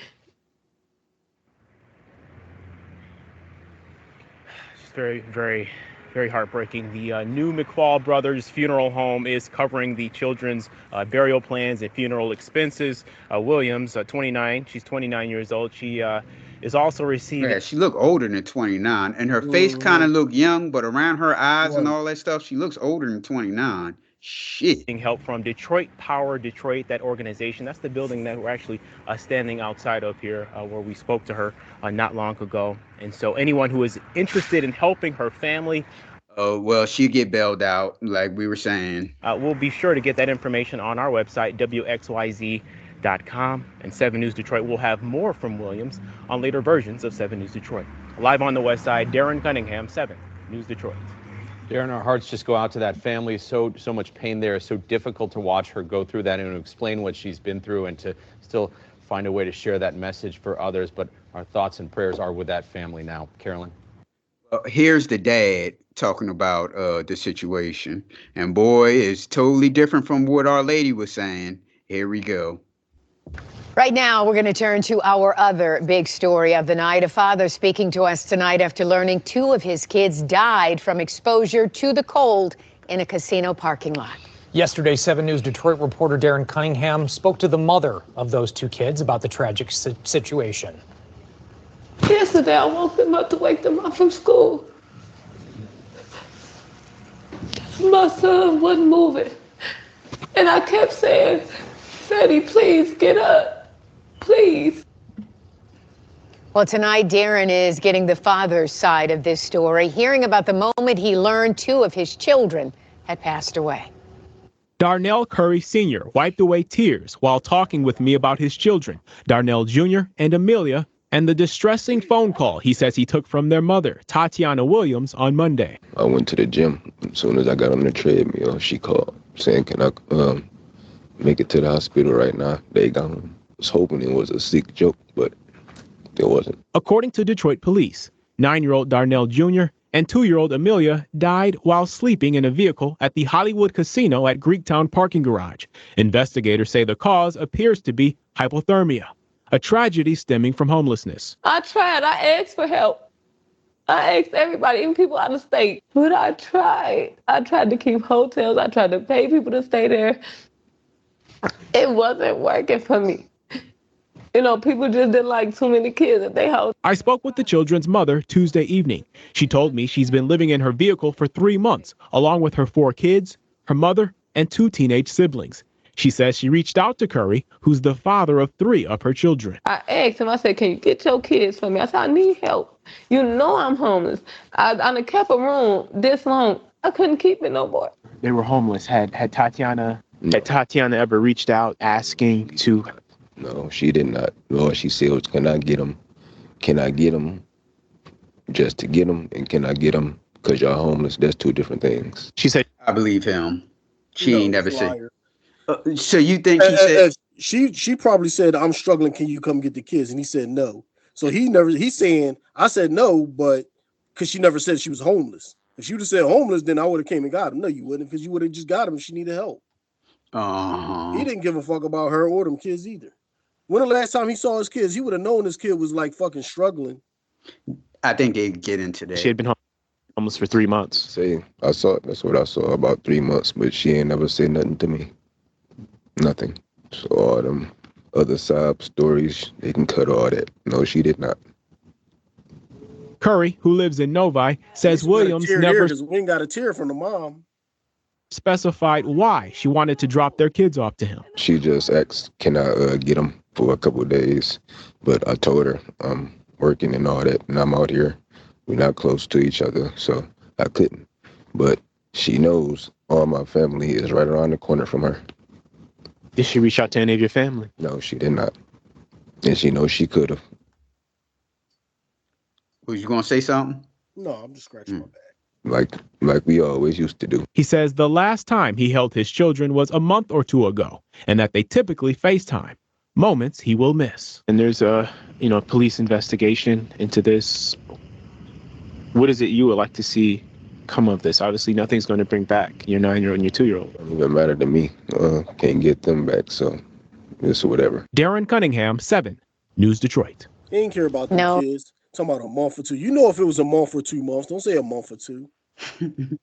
It's very, very, very heartbreaking. The new McFall Brothers Funeral Home is covering the children's burial plans and funeral expenses. Williams, 29, she's 29 years old. She is also receiving. Yeah, she looked older than 29, and her face kind of looked young, but around her eyes and all that stuff, she looks older than 29. Shit. Help from Detroit Power Detroit, that organization. That's the building that we're actually standing outside of here, where we spoke to her not long ago. And so anyone who is interested in helping her family, well, she'll get bailed out, like we were saying. We'll be sure to get that information on our website, WXYZ.com. And 7 News Detroit will have more from Williams on later versions of 7 News Detroit. Live on the West Side, Darren Cunningham, 7 News Detroit. Darren, our hearts just go out to that family. So much pain there. It's so difficult to watch her go through that and to explain what she's been through and to still find a way to share that message for others. But our thoughts and prayers are with that family now. Carolyn. Here's the dad talking about the situation. And boy, it's totally different from what Our Lady was saying. Here we go. Right now, we're going to turn to our other big story of the night. A father speaking to us tonight after learning 2 of his kids died from exposure to the cold in a casino parking lot. Yesterday, 7 News Detroit reporter Darren Cunningham spoke to the mother of those 2 kids about the tragic situation. Yesterday, I woke them up to wake them up from school. My son wasn't moving. And I kept saying, Freddie, please get up. Please. Well, tonight, Darren is getting the father's side of this story, hearing about the moment he learned 2 of his children had passed away. Darnell Curry Sr. wiped away tears while talking with me about his children, Darnell Jr. and Amelia, and the distressing phone call he says he took from their mother, Tatiana Williams, on Monday. I went to the gym. As soon as I got on the treadmill, she called saying, can I make it to the hospital right now? They gone. I was hoping it was a sick joke, but it wasn't. According to Detroit police, 9-year-old Darnell Jr. and 2-year-old Amelia died while sleeping in a vehicle at the Hollywood Casino at Greektown parking garage. Investigators say the cause appears to be hypothermia, a tragedy stemming from homelessness. I tried. I asked for help. I asked everybody, even people out of state. But I tried. I tried to keep hotels. I tried to pay people to stay there. It wasn't working for me. You know, people just didn't like too many kids at their house. I spoke with the children's mother Tuesday evening. She told me she's been living in her vehicle for 3 months, along with her 4 kids, her mother, and 2 teenage siblings. She says she reached out to Curry, who's the father of 3 of her children. I asked him, I said, can you get your kids for me? I said, I need help. You know I'm homeless. I done kept a room this long. I couldn't keep it no more. They were homeless. Had Tatiana ever reached out asking to? No, she did not. Lord, she said, can I get them? Can I get them just to get them? And can I get them because y'all homeless? That's 2 different things. She said, I believe him. She ain't never said. Liar. So you think she said? She probably said, I'm struggling. Can you come get the kids? And he said no. So he's saying, I said no, but because she never said she was homeless. If she would have said homeless, then I would have came and got him. No, you wouldn't, because you would have just got him if she needed help. He didn't give a fuck about her or them kids either. When the last time he saw his kids, he would have known his kid was like fucking struggling. I think they'd get into that. She had been homeless for 3 months. Say, that's what I saw, about 3 months, but she ain't never said nothing to me. Nothing. So all them other sob stories, they can cut all that. No, she did not. Curry, who lives in Novi, says Williams never we ain't got a tear from the mom. Specified why she wanted to drop their kids off to him. She just asked, can I get them for a couple of days? But I told her I'm working and all that, and I'm out here. We're not close to each other, so I couldn't. But she knows all my family is right around the corner from her. Did she reach out to any of your family? No, she did not. And she knows she could have. Was you gonna say something? No, I'm just scratching my back. Like we always used to do. He says the last time he held his children was a month or 2 ago, and that they typically FaceTime, moments he will miss. And there's a police investigation into this. What is it you would like to see come of this? Obviously, nothing's going to bring back your 9-year-old and your 2-year-old. Doesn't even matter to me. Can't get them back, so it's whatever. Darren Cunningham, 7 News Detroit. He ain't care about the kids. Talking about a month or 2. You know, if it was a month or 2 months, don't say a month or 2.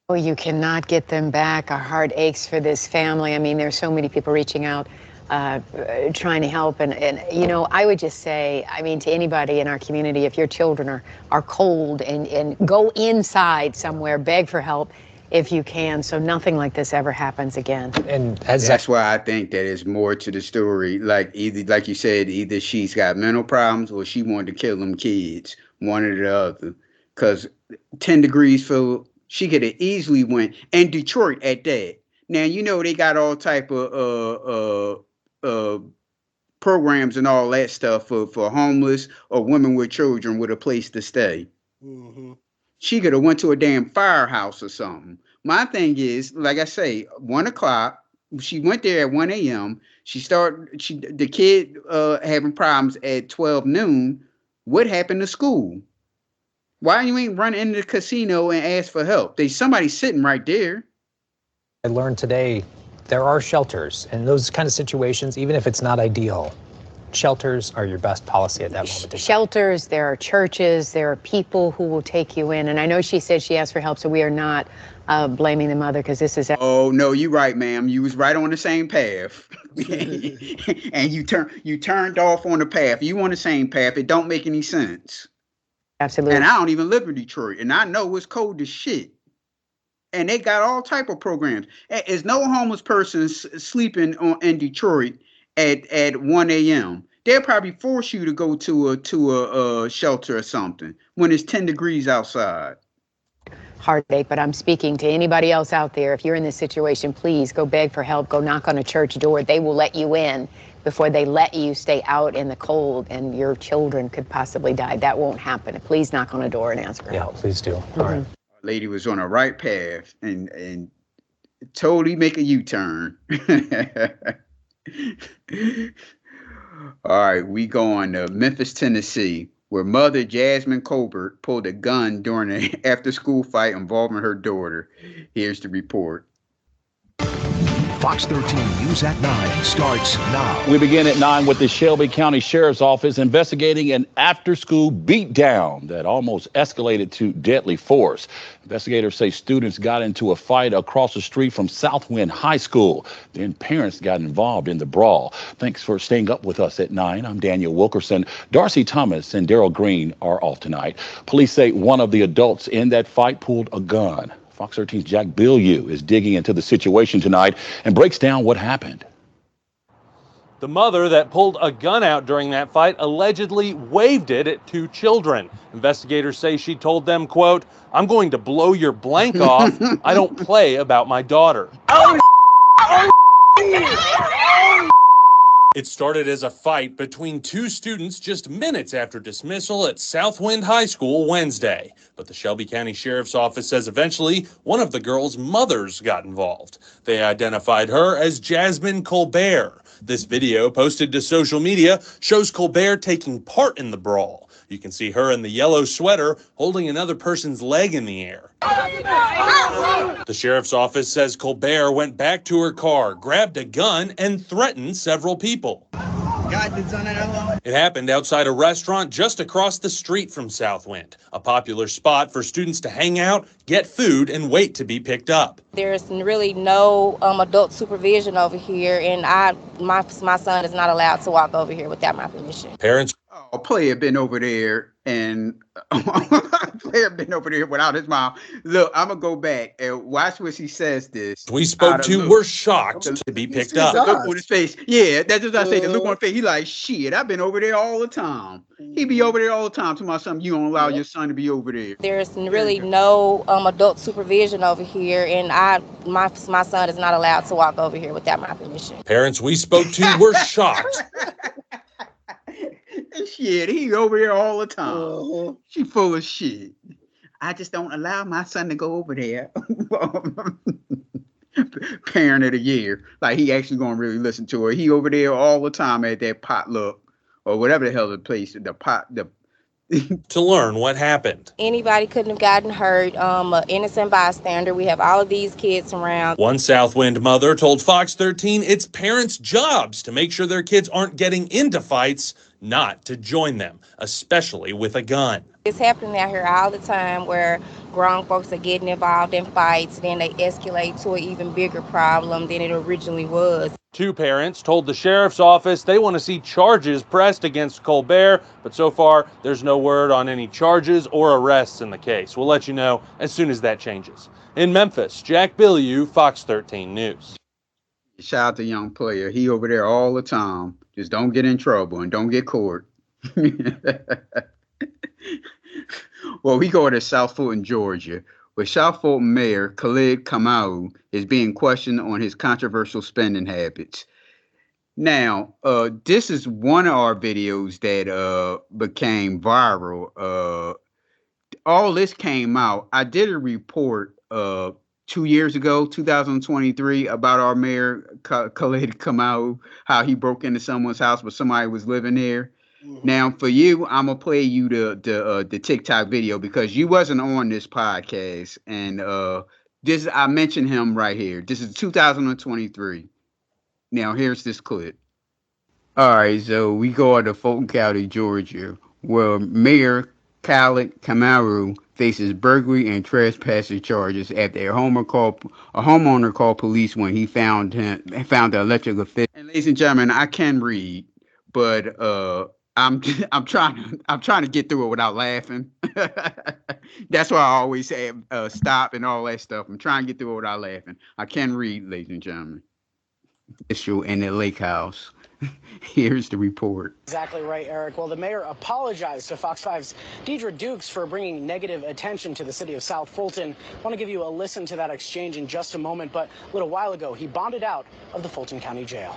Well, you cannot get them back. Our heart aches for this family. I mean, there's so many people reaching out, trying to help. And you know, I would just say, I mean, to anybody in our community, if your children are cold and go inside somewhere, beg for help if you can, so nothing like this ever happens again. And that's why I think that there's more to the story. Like you said, either she's got mental problems or she wanted to kill them kids, one or the other. Because 10 degrees for she could have easily went, and Detroit at that. Now you know they got all type of programs and all that stuff for homeless or women with children with a place to stay. Mm-hmm. She could have went to a damn firehouse or something. My thing is, like I say, 1 o'clock. She went there at 1 a.m. The kid having problems at 12 noon. What happened to school? Why you ain't run into the casino and ask for help? There's somebody sitting right there. I learned today there are shelters in those kind of situations, even if it's not ideal. Shelters are your best policy at that moment. Shelters, there are churches, there are people who will take you in. And I know she said she asked for help, so we are not blaming the mother because this is. Oh no, you're right, ma'am. You was right on the same path, and you turned off on the path. You on the same path. It don't make any sense. Absolutely. And I don't even live in Detroit, and I know it's cold as shit. And they got all type of programs. There's no homeless person sleeping in Detroit at 1 a.m. They'll probably force you to go to a shelter or something when it's 10 degrees outside. Heartache, but I'm speaking to anybody else out there. If you're in this situation, please go beg for help. Go knock on a church door. They will let you in before they let you stay out in the cold, and your children could possibly die. That won't happen. Please knock on a door and ask for help. Yeah, please do. All right. Lady was on the right path and totally make a U-turn. All right, we going to Memphis, Tennessee, where mother Jasmine Colbert pulled a gun during an after-school fight involving her daughter. Here's the report. Fox 13 News at 9 starts now. We begin at 9 with the Shelby County Sheriff's Office investigating an after-school beatdown that almost escalated to deadly force. Investigators say students got into a fight across the street from Southwind High School. Then parents got involved in the brawl. Thanks for staying up with us at 9. I'm Daniel Wilkerson. Darcy Thomas and Daryl Green are off tonight. Police say one of the adults in that fight pulled a gun. Fox 13's Jack Bilyeu is digging into the situation tonight and breaks down what happened. The mother that pulled a gun out during that fight allegedly waved it at 2 children. Investigators say she told them, quote, "I'm going to blow your blank off. I don't play about my daughter." It started as a fight between 2 students just minutes after dismissal at Southwind High School Wednesday. But the Shelby County Sheriff's Office says eventually one of the girls' mothers got involved. They identified her as Jasmine Colbert. This video posted to social media shows Colbert taking part in the brawl. You can see her in the yellow sweater holding another person's leg in the air. The sheriff's office says Colbert went back to her car, grabbed a gun, and threatened several people. It happened outside a restaurant just across the street from Southwind, a popular spot for students to hang out, get food, and wait to be picked up. There's really no adult supervision over here, and my son is not allowed to walk over here without my permission. Parents. A player been over there and player been over there without his mom. Look, I'm gonna go back and watch what she says this. We spoke to were shocked to be picked up. The look on his face. Yeah, that's what I say. The look on his face. He like, shit, I've been over there all the time. He be over there all the time to my son. You don't allow your son to be over there. There's really no adult supervision over here, and my son is not allowed to walk over here without my permission. Parents we spoke to were shocked. Shit, he over there all the time. She full of shit. I just don't allow my son to go over there. Parent of the year. Like he actually gonna really listen to her. He over there all the time at that potluck or whatever the hell the place, to learn what happened. Anybody couldn't have gotten hurt. An innocent bystander. We have all of these kids around. One Southwind mother told Fox 13 it's parents' jobs to make sure their kids aren't getting into fights, not to join them, especially with a gun. It's happening out here all the time where grown folks are getting involved in fights, then they escalate to an even bigger problem than it originally was. 2 parents told the sheriff's office they want to see charges pressed against Colbert, but so far there's no word on any charges or arrests in the case. We'll let you know as soon as that changes. In Memphis, Jack Bilyeu, Fox 13 News. Shout out to young player. He over there all the time. Just don't get in trouble and don't get caught. Well, we go to South Fulton, Georgia, where South Fulton Mayor Khalid Kamau is being questioned on his controversial spending habits. Now, this is one of our videos that became viral. all this came out. I did a report 2 years ago, 2023, about our mayor Khalid Kamau, how he broke into someone's house, but somebody was living there. Now, for you, I'm gonna play you the TikTok video because you wasn't on this podcast, and this I mentioned him right here. This is 2023. Now, here's this clip. All right, so we go to Fulton County, Georgia, where Mayor Khalid Kamau faces burglary and trespassing charges after a homeowner called police when he found the electrical fit. And ladies and gentlemen, I can read, but I'm trying to get through it without laughing. That's why I always say stop and all that stuff. I'm trying to get through it without laughing. I can read, ladies and gentlemen. Issue in the lake house. Here's the report. Exactly right, Eric. Well, the mayor apologized to Fox 5's Deidre Dukes for bringing negative attention to the city of South Fulton. I want to give you a listen to that exchange in just a moment, but a little while ago, he bonded out of the Fulton County Jail.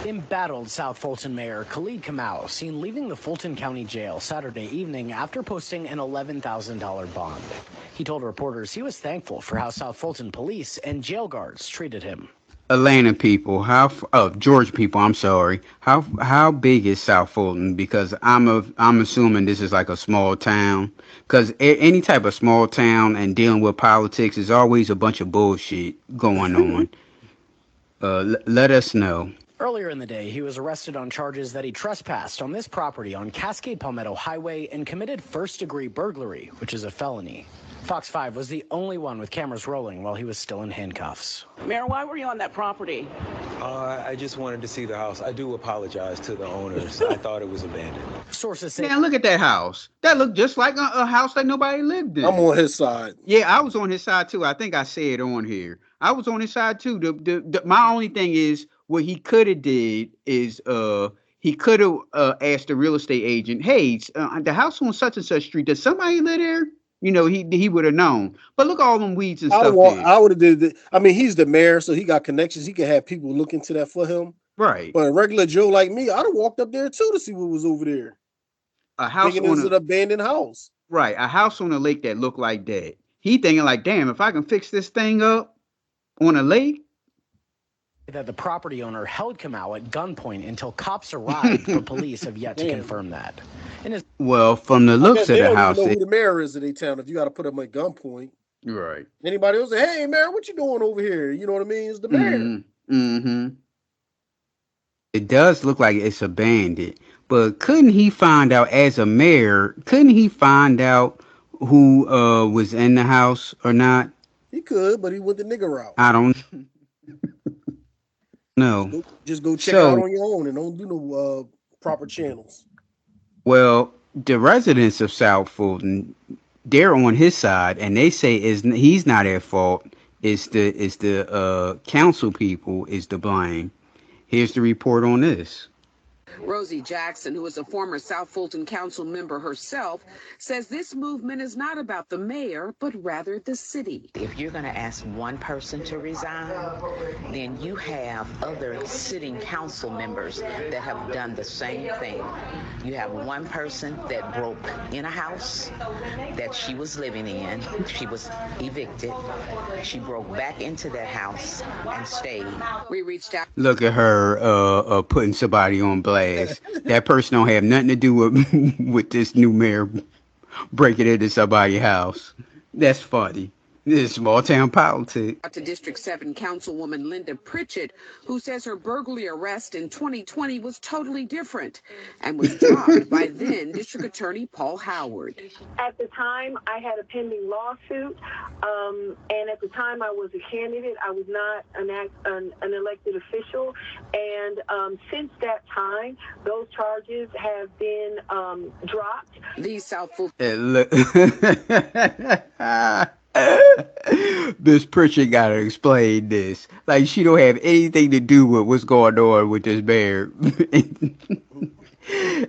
Embattled South Fulton Mayor Khalid Kamau seen leaving the Fulton County Jail Saturday evening after posting an $11,000 bond. He told reporters he was thankful for how South Fulton police and jail guards treated him. Atlanta people, Georgia people, I'm sorry. How big is South Fulton? Because I'm assuming this is like a small town. Because any type of small town and dealing with politics is always a bunch of bullshit going on. Let us know. Earlier in the day, he was arrested on charges that he trespassed on this property on Cascade Palmetto Highway and committed first-degree burglary, which is a felony. Fox 5 was the only one with cameras rolling while he was still in handcuffs. Mayor, why were you on that property? I just wanted to see the house. I do apologize to the owners. I thought it was abandoned. Sources say... Man, look at that house. That looked just like a house that nobody lived in. I'm on his side. Yeah, I was on his side, too. I think I said on here. I was on his side, too. My only thing is, what he could have did is he could have asked the real estate agent, hey, the house on such and such street, does somebody live there? You know, he would have known. But look at all them weeds and stuff. I would have did it. I mean, he's the mayor, so he got connections. He can have people look into that for him. Right. But a regular Joe like me, I'd have walked up there too to see what was over there. A house thinking it's an abandoned house. Right. A house on a lake that looked like that. He thinking like, damn, if I can fix this thing up on a lake. That the property owner held Kamau at gunpoint until cops arrived, but police have yet to confirm that. Well, from the looks of the house, know who the mayor is in a town. If you got to put him at gunpoint, right? Anybody else say, "Hey, mayor, what you doing over here?" You know what I mean? It's the mayor. Mm-hmm. It does look like it's abandoned, but couldn't he find out as a mayor? Couldn't he find out who was in the house or not? He could, but he went the nigger route. I don't. No. Just go check out on your own and don't do no proper channels. Well, the residents of South Fulton, they're on his side, and they say he's not at fault. It's the council people is to blame. Here's the report on this. Rosie Jackson, who is a former South Fulton council member herself, says this movement is not about the mayor, but rather the city. If you're going to ask one person to resign, then you have other sitting council members that have done the same thing. You have one person that broke in a house that she was living in. She was evicted. She broke back into that house and stayed. We reached out. Look at her putting somebody on blast. That person don't have nothing to do with this new mayor breaking into somebody's house. That's funny. This is small town politics. To District 7 Councilwoman Linda Pritchett, who says her burglary arrest in 2020 was totally different and was topped by then District Attorney Paul Howard. At the time, I had a pending lawsuit, and at the time I was a candidate. I was not an elected official, and since that time, those charges have been dropped. These South Miss Pritchett gotta explain this. Like she don't have anything to do with what's going on with this mayor.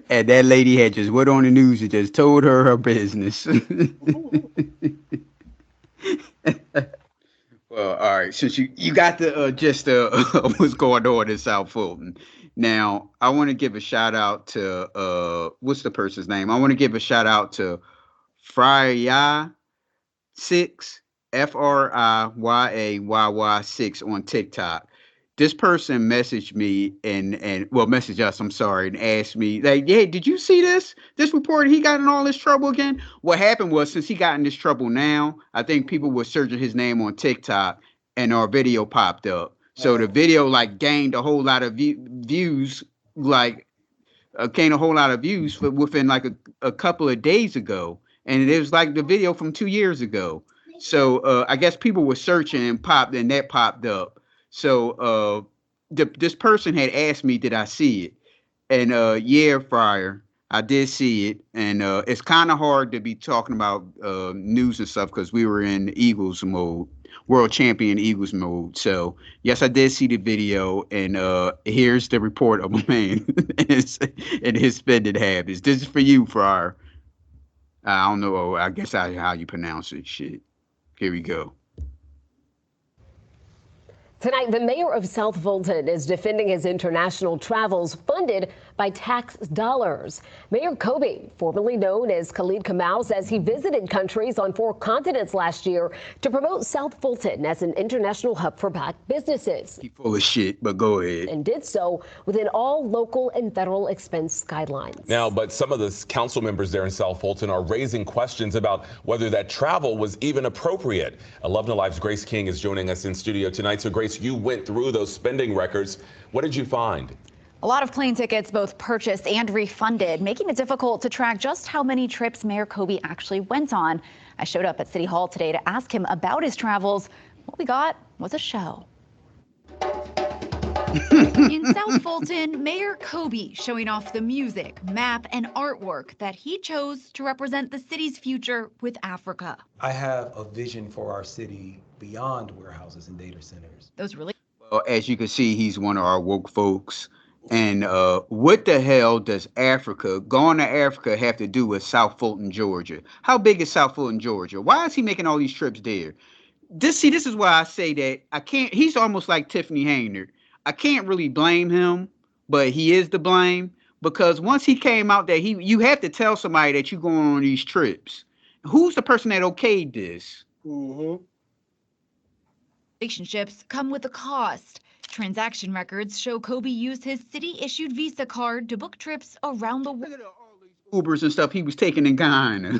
And that lady had just went on the news and just told her business. Well, all right. Since you got the gist of what's going on in South Fulton, Now, I want to give a shout out to what's the person's name? I want to give a shout out to Friyah6, FRIYAYY6 on TikTok. This person messaged me and well, messaged us, I'm sorry, and asked me, like, hey, did you see this report? He got in all this trouble again. What happened was, since he got in this trouble now, I think people were searching his name on TikTok and our video popped up. So the video like gained a whole lot of views, like gained a whole lot of views within like a couple of days ago. And it was like the video from 2 years ago. So I guess people were searching and that popped up. So this person had asked me, did I see it? And yeah, Fryer, I did see it. And it's kind of hard to be talking about news and stuff because we were in Eagles mode, world champion Eagles mode. So yes, I did see the video. And here's the report of a man and his spending habits. This is for you, Fryer. I don't know. I guess how you pronounce it. Shit. Here we go. Tonight, the mayor of South Fulton is defending his international travels funded by tax dollars. Mayor Kobe, formerly known as Khalid Kamau, says he visited countries on 4 continents last year to promote South Fulton as an international hub for black businesses. He's full of shit, but go ahead. And did so within all local and federal expense guidelines. Now, but some of the council members there in South Fulton are raising questions about whether that travel was even appropriate. 11 Alive's Grace King is joining us in studio tonight. So, Grace, you went through those spending records. What did you find? A lot of plane tickets both purchased and refunded, making it difficult to track just how many trips Mayor Kobe actually went on. I showed up at City Hall today to ask him about his travels. What we got was a show. In South Fulton, Mayor Kobe showing off the music, map, and artwork that he chose to represent the city's future with Africa. I have a vision for our city beyond warehouses and data centers. Those really. Well, as you can see, he's one of our woke folks. And what the hell does going to Africa have to do with South Fulton, Georgia? How big is South Fulton, Georgia? Why is he making all these trips there? This is why I say that I can't. He's almost like Tiffany Hayner. I can't really blame him, but he is to blame because once he came out that you have to tell somebody that you're going on these trips. Who's the person that okayed this? Mm-hmm. Relationships come with a cost. Transaction records show Kobe used his city-issued Visa card to book trips around the world. Ubers and stuff he was taking in Ghana.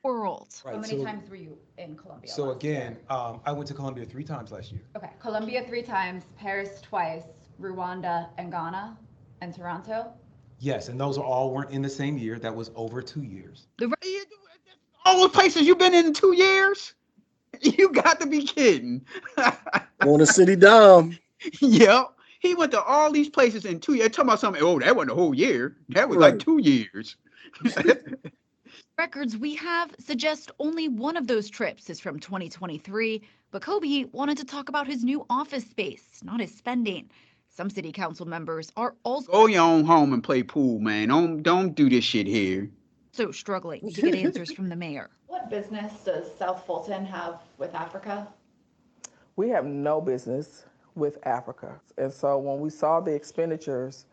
Right, How many times were you in Colombia? So again, I went to Colombia 3 times last year. Okay, Colombia 3 times, Paris twice, Rwanda and Ghana, and Toronto. Yes, and those weren't in the same year. That was over 2 years. All those places you've been in 2 years? You got to be kidding. On the city dime. Yep. He went to all these places in 2 years. Talking about something, oh, that wasn't a whole year. That was like 2 years. Records we have suggest only one of those trips is from 2023, but Kobe wanted to talk about his new office space, not his spending. Some city council members are also go your own home and play pool, man. Don't do this shit here. So struggling to get answers from the mayor. What business does South Fulton have with Africa? We have no business with Africa. And so when we saw the expenditures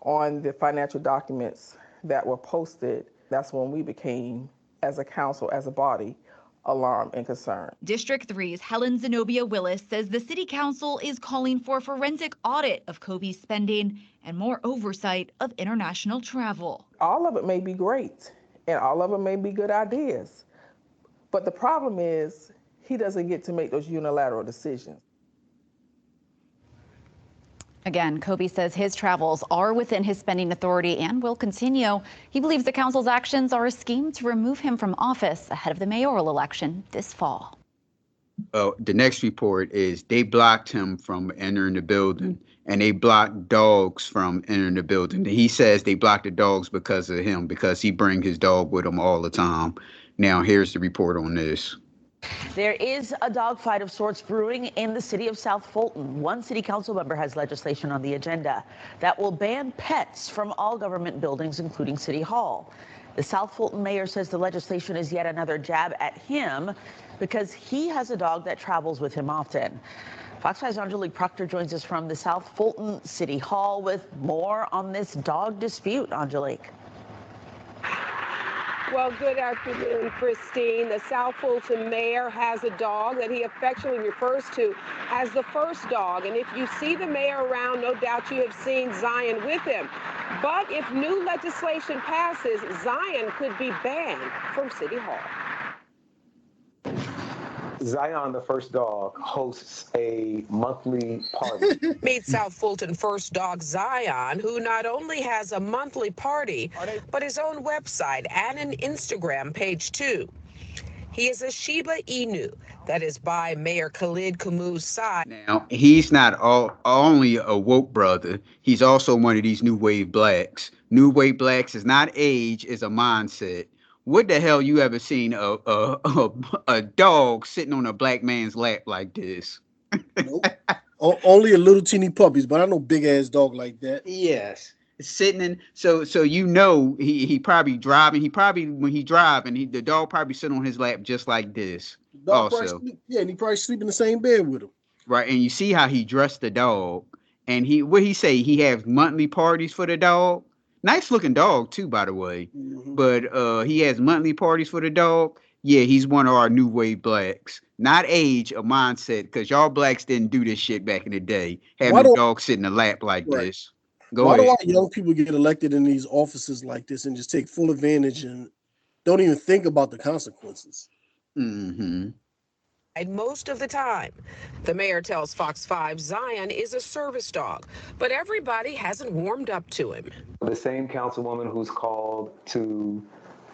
on the financial documents that were posted, that's when we became, as a council, as a body, alarmed and concerned. District 3's Helen Zenobia Willis says the city council is calling for a forensic audit of Kobe's spending and more oversight of international travel. All of it may be great, and all of it may be good ideas. But the problem is he doesn't get to make those unilateral decisions. Again, Kobe says his travels are within his spending authority and will continue. He believes the council's actions are a scheme to remove him from office ahead of the mayoral election this fall. The next report is they blocked him from entering the building, and they blocked dogs from entering the building. He says they blocked the dogs because of him, because he brings his dog with him all the time. Now, here's the report on this. There is a dogfight of sorts brewing in the city of South Fulton. One city council member has legislation on the agenda that will ban pets from all government buildings, including City Hall. The South Fulton mayor says the legislation is yet another jab at him. because he has a dog that travels with him often. Fox 5's Angelique Proctor joins us from the South Fulton City Hall with more on this dog dispute. Angelique. Well, good afternoon, Christine. The South Fulton mayor has a dog that he affectionately refers to as the first dog. And if you see the mayor around, no doubt you have seen Zion with him. But if new legislation passes, Zion could be banned from City Hall. Zion, the first dog, hosts a monthly party. Meet South Fulton first dog Zion, who not only has a monthly party, but his own website and an Instagram page too. He is a Shiba Inu that is by Mayor Khalid Kamau's side. Now, he's not only a woke brother, he's also one of these new wave blacks. New wave blacks is not age, it's a mindset. What the hell you ever seen a dog sitting on a black man's lap like this? Nope. Only a little teeny puppies, but I know big ass dog like that. Yes. Sitting in, so you know he probably driving. He probably when he driving, the dog probably sitting on his lap just like this. Dog also, and he probably sleep in the same bed with him. Right, and you see how he dressed the dog, and what he say he has monthly parties for the dog. Nice looking dog too, by the way. Mm-hmm. But he has monthly parties for the dog. Yeah, he's one of our new wave blacks. Not age or mindset, because y'all blacks didn't do this shit back in the day. Having a dog sit in the lap like this. Why do our young people get elected in these offices like this and just take full advantage and don't even think about the consequences? Mm-hmm. And most of the time, the mayor tells Fox 5 Zion is a service dog, but everybody hasn't warmed up to him. The same councilwoman who's called to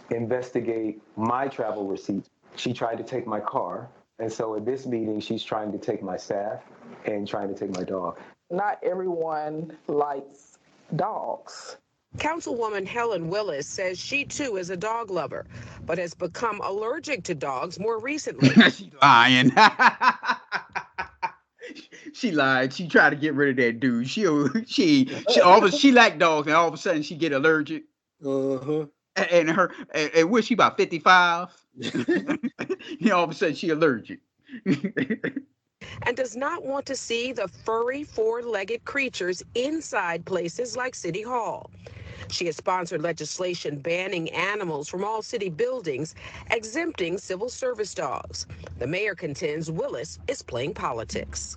investigate my travel receipts, she tried to take my car. And so at this meeting, she's trying to take my staff and trying to take my dog. Not everyone likes dogs. Councilwoman Helen Willis says she too is a dog lover, but has become allergic to dogs more recently. She lying. She lied. She tried to get rid of that dude. She liked dogs, and all of a sudden she get allergic. Uh-huh. And was she about 55? All of a sudden she allergic. And does not want to see the furry four-legged creatures inside places like City Hall. She has sponsored legislation banning animals from all city buildings, exempting civil service dogs. The mayor contends Willis is playing politics.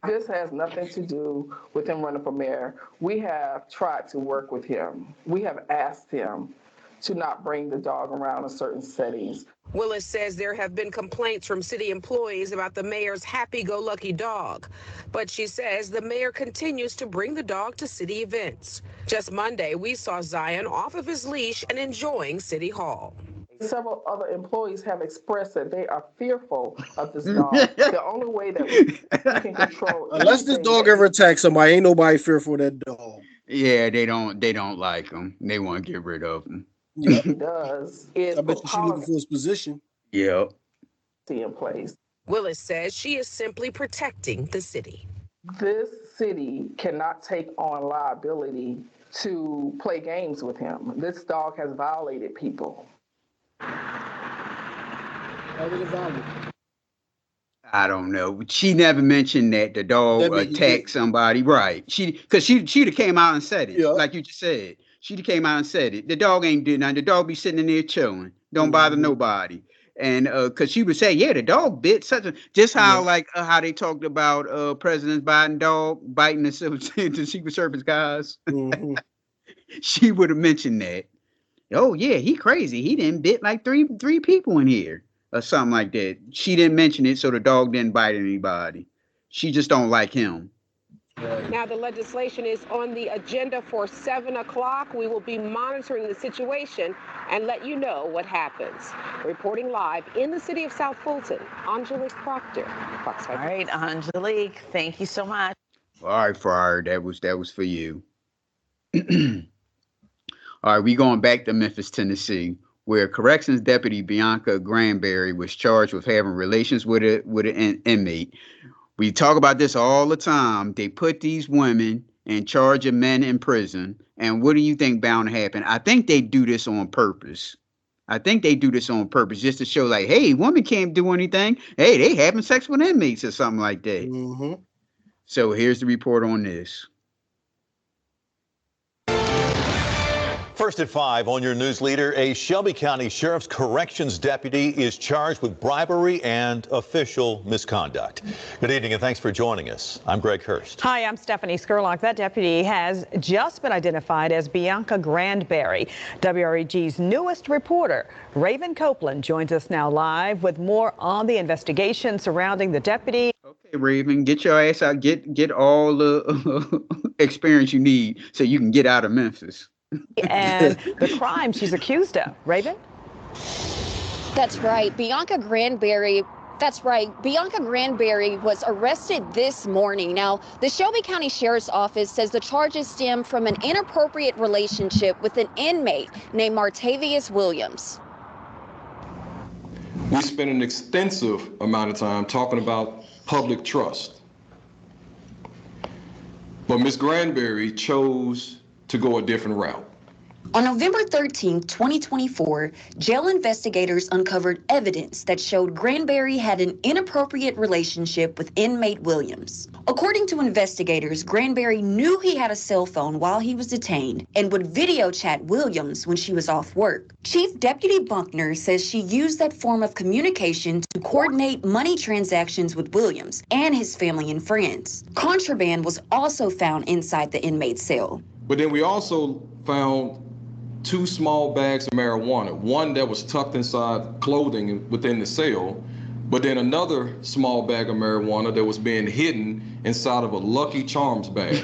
This has nothing to do with him running for mayor. We have tried to work with him. We have asked him to not bring the dog around in certain settings. Willis says there have been complaints from city employees about the mayor's happy-go-lucky dog, but she says the mayor continues to bring the dog to city events. Just Monday, we saw Zion off of his leash and enjoying City Hall. Several other employees have expressed that they are fearful of this dog. The only way that we can control unless this dog ever attacks somebody, ain't nobody fearful of that dog. Yeah, they don't like him. They want to get rid of him. What he does is I bet you she's looking for his position. Yep. In place. Willis says she is simply protecting the city. This city cannot take on liability to play games with him. This dog has violated people. I don't know. She never mentioned that the dog attacked somebody. Right. She'd have came out and said it. Yeah. Like you just said. She'd have came out and said it. The dog ain't did nothing. The dog be sitting in there chilling. Don't bother nobody. And because she would say, yeah, the dog bit just how how they talked about President Biden dog biting the Secret Service guys. Mm-hmm. She would have mentioned that. Oh yeah, he crazy. He didn't bit like three people in here or something like that. She didn't mention it, so the dog didn't bite anybody. She just don't like him. Now the legislation is on the agenda for 7 o'clock. We will be monitoring the situation and let you know what happens. Reporting live in the city of South Fulton, Angelique Proctor, Fox 5. All right, Angelique, thank you so much. All right, Fryer, that was for you. All right, we going back to Memphis, Tennessee, where corrections deputy Bianca Granberry was charged with having relations with an inmate. We talk about this all the time. They put these women in charge of men in prison. And what do you think bound to happen? I think they do this on purpose. I think they do this on purpose just to show like, hey, women can't do anything. Hey, they having sex with inmates or something like that. Mm-hmm. So here's the report on this. First at 5 on your news leader, a Shelby County Sheriff's Corrections deputy is charged with bribery and official misconduct. Good evening and thanks for joining us. I'm Greg Hurst. Hi, I'm Stephanie Skurlock. That deputy has just been identified as Bianca Grandberry. WREG's newest reporter, Raven Copeland, joins us now live with more on the investigation surrounding the deputy. Okay, Raven, get your ass out. Get all the experience you need so you can get out of Memphis. And the crime she's accused of. Raven? That's right. Bianca Grandberry was arrested this morning. Now, the Shelby County Sheriff's Office says the charges stem from an inappropriate relationship with an inmate named Martavius Williams. We spent an extensive amount of time talking about public trust. But Ms. Grandberry chose to go a different route. On November 13, 2024, jail investigators uncovered evidence that showed Grandberry had an inappropriate relationship with inmate Williams. According to investigators, Grandberry knew he had a cell phone while he was detained and would video chat Williams when she was off work. Chief Deputy Buckner says she used that form of communication to coordinate money transactions with Williams and his family and friends. Contraband was also found inside the inmate's cell. But then we also found 2 small bags of marijuana, one that was tucked inside clothing within the cell, but then another small bag of marijuana that was being hidden inside of a Lucky Charms bag.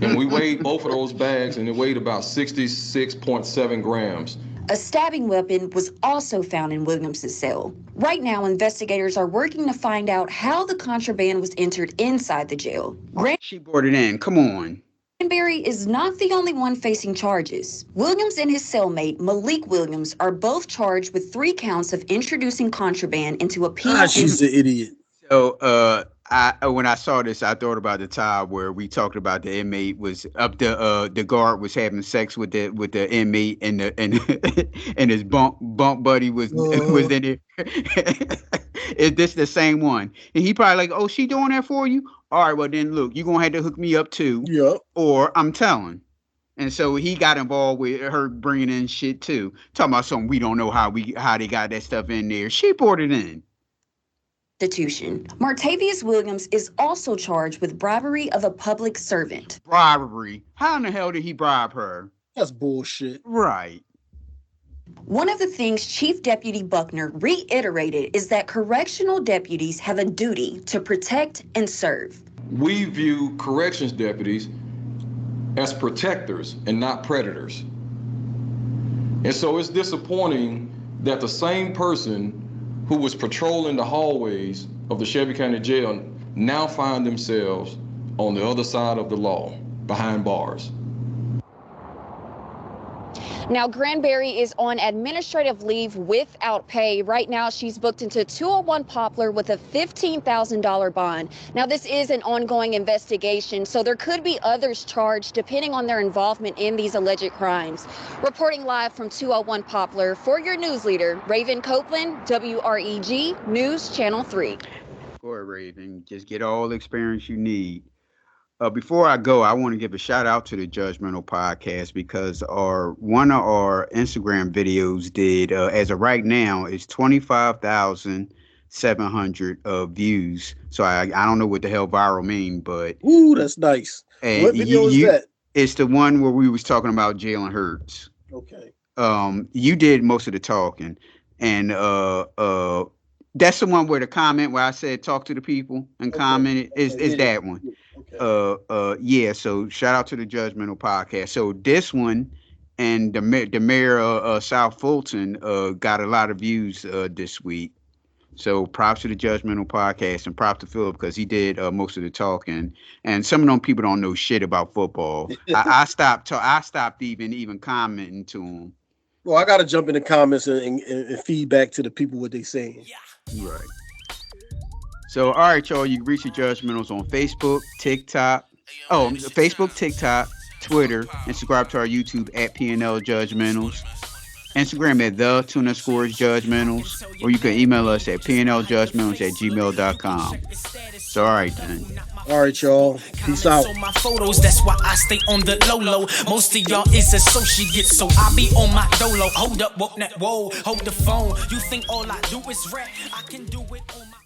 And we weighed both of those bags and it weighed about 66.7 grams. A stabbing weapon was also found in Williams' cell. Right now, investigators are working to find out how the contraband was entered inside the jail. She brought it in. Come on. Grandberry is not the only one facing charges. Williams and his cellmate, Malik Williams, are both charged with 3 counts of introducing contraband into a penal. She's an idiot. So, when I saw this, I thought about the time where we talked about the inmate was up the guard was having sex with the inmate and his bunk buddy was in it. Is this the same one? And he probably like, oh, she doing that for you? All right, well then look, you're gonna have to hook me up too. Yep. Or I'm telling. And so he got involved with her bringing in shit too. Talking about something we don't know how they got that stuff in there. She brought it in. Martavius Williams is also charged with bribery of a public servant. Bribery? How in the hell did he bribe her? That's bullshit. Right. One of the things Chief Deputy Buckner reiterated is that correctional deputies have a duty to protect and serve. We view corrections deputies as protectors and not predators. And so it's disappointing that the same person who was patrolling the hallways of the Shelby County Jail now find themselves on the other side of the law, behind bars. Now, Grandberry is on administrative leave without pay. Right now, she's booked into 201 Poplar with a $15,000 bond. Now, this is an ongoing investigation, so there could be others charged depending on their involvement in these alleged crimes. Reporting live from 201 Poplar for your news leader, Raven Copeland, WREG News Channel 3. Go ahead, Raven. Just get all the experience you need. Before I go, I want to give a shout out to the Judgmental Podcast because one of our Instagram videos did, as of right now, is 25,700 views. So I don't know what the hell viral mean, but ooh, that's nice. What video is that? It's the one where we was talking about Jalen Hurts. Okay. You did most of the talking, and that's the one where the comment where I said talk to the people and commented is that one. Okay. Yeah, so shout out to the Judgmental Podcast. So this one and the mayor of South Fulton got a lot of views this week. So props to the Judgmental Podcast and props to Philip because he did most of the talking. And some of them people don't know shit about football. I stopped even commenting to them. Well, I got to jump in the comments and feedback to the people what they saying. Yeah. Right. So, all right, y'all, you can reach the Judgmentals on Facebook, TikTok, Twitter, and subscribe to our YouTube at pnljudgementals. Instagram at _judgementals, or you can email us at pnljudgementals@gmail.com. So, all right, then. All right, y'all. Peace out. My photos, that's why I stay on the low. Most of y'all is associates, so I be on my dolo. Hold up, whoa, hold the phone. You think all I do is rap? I can do it on my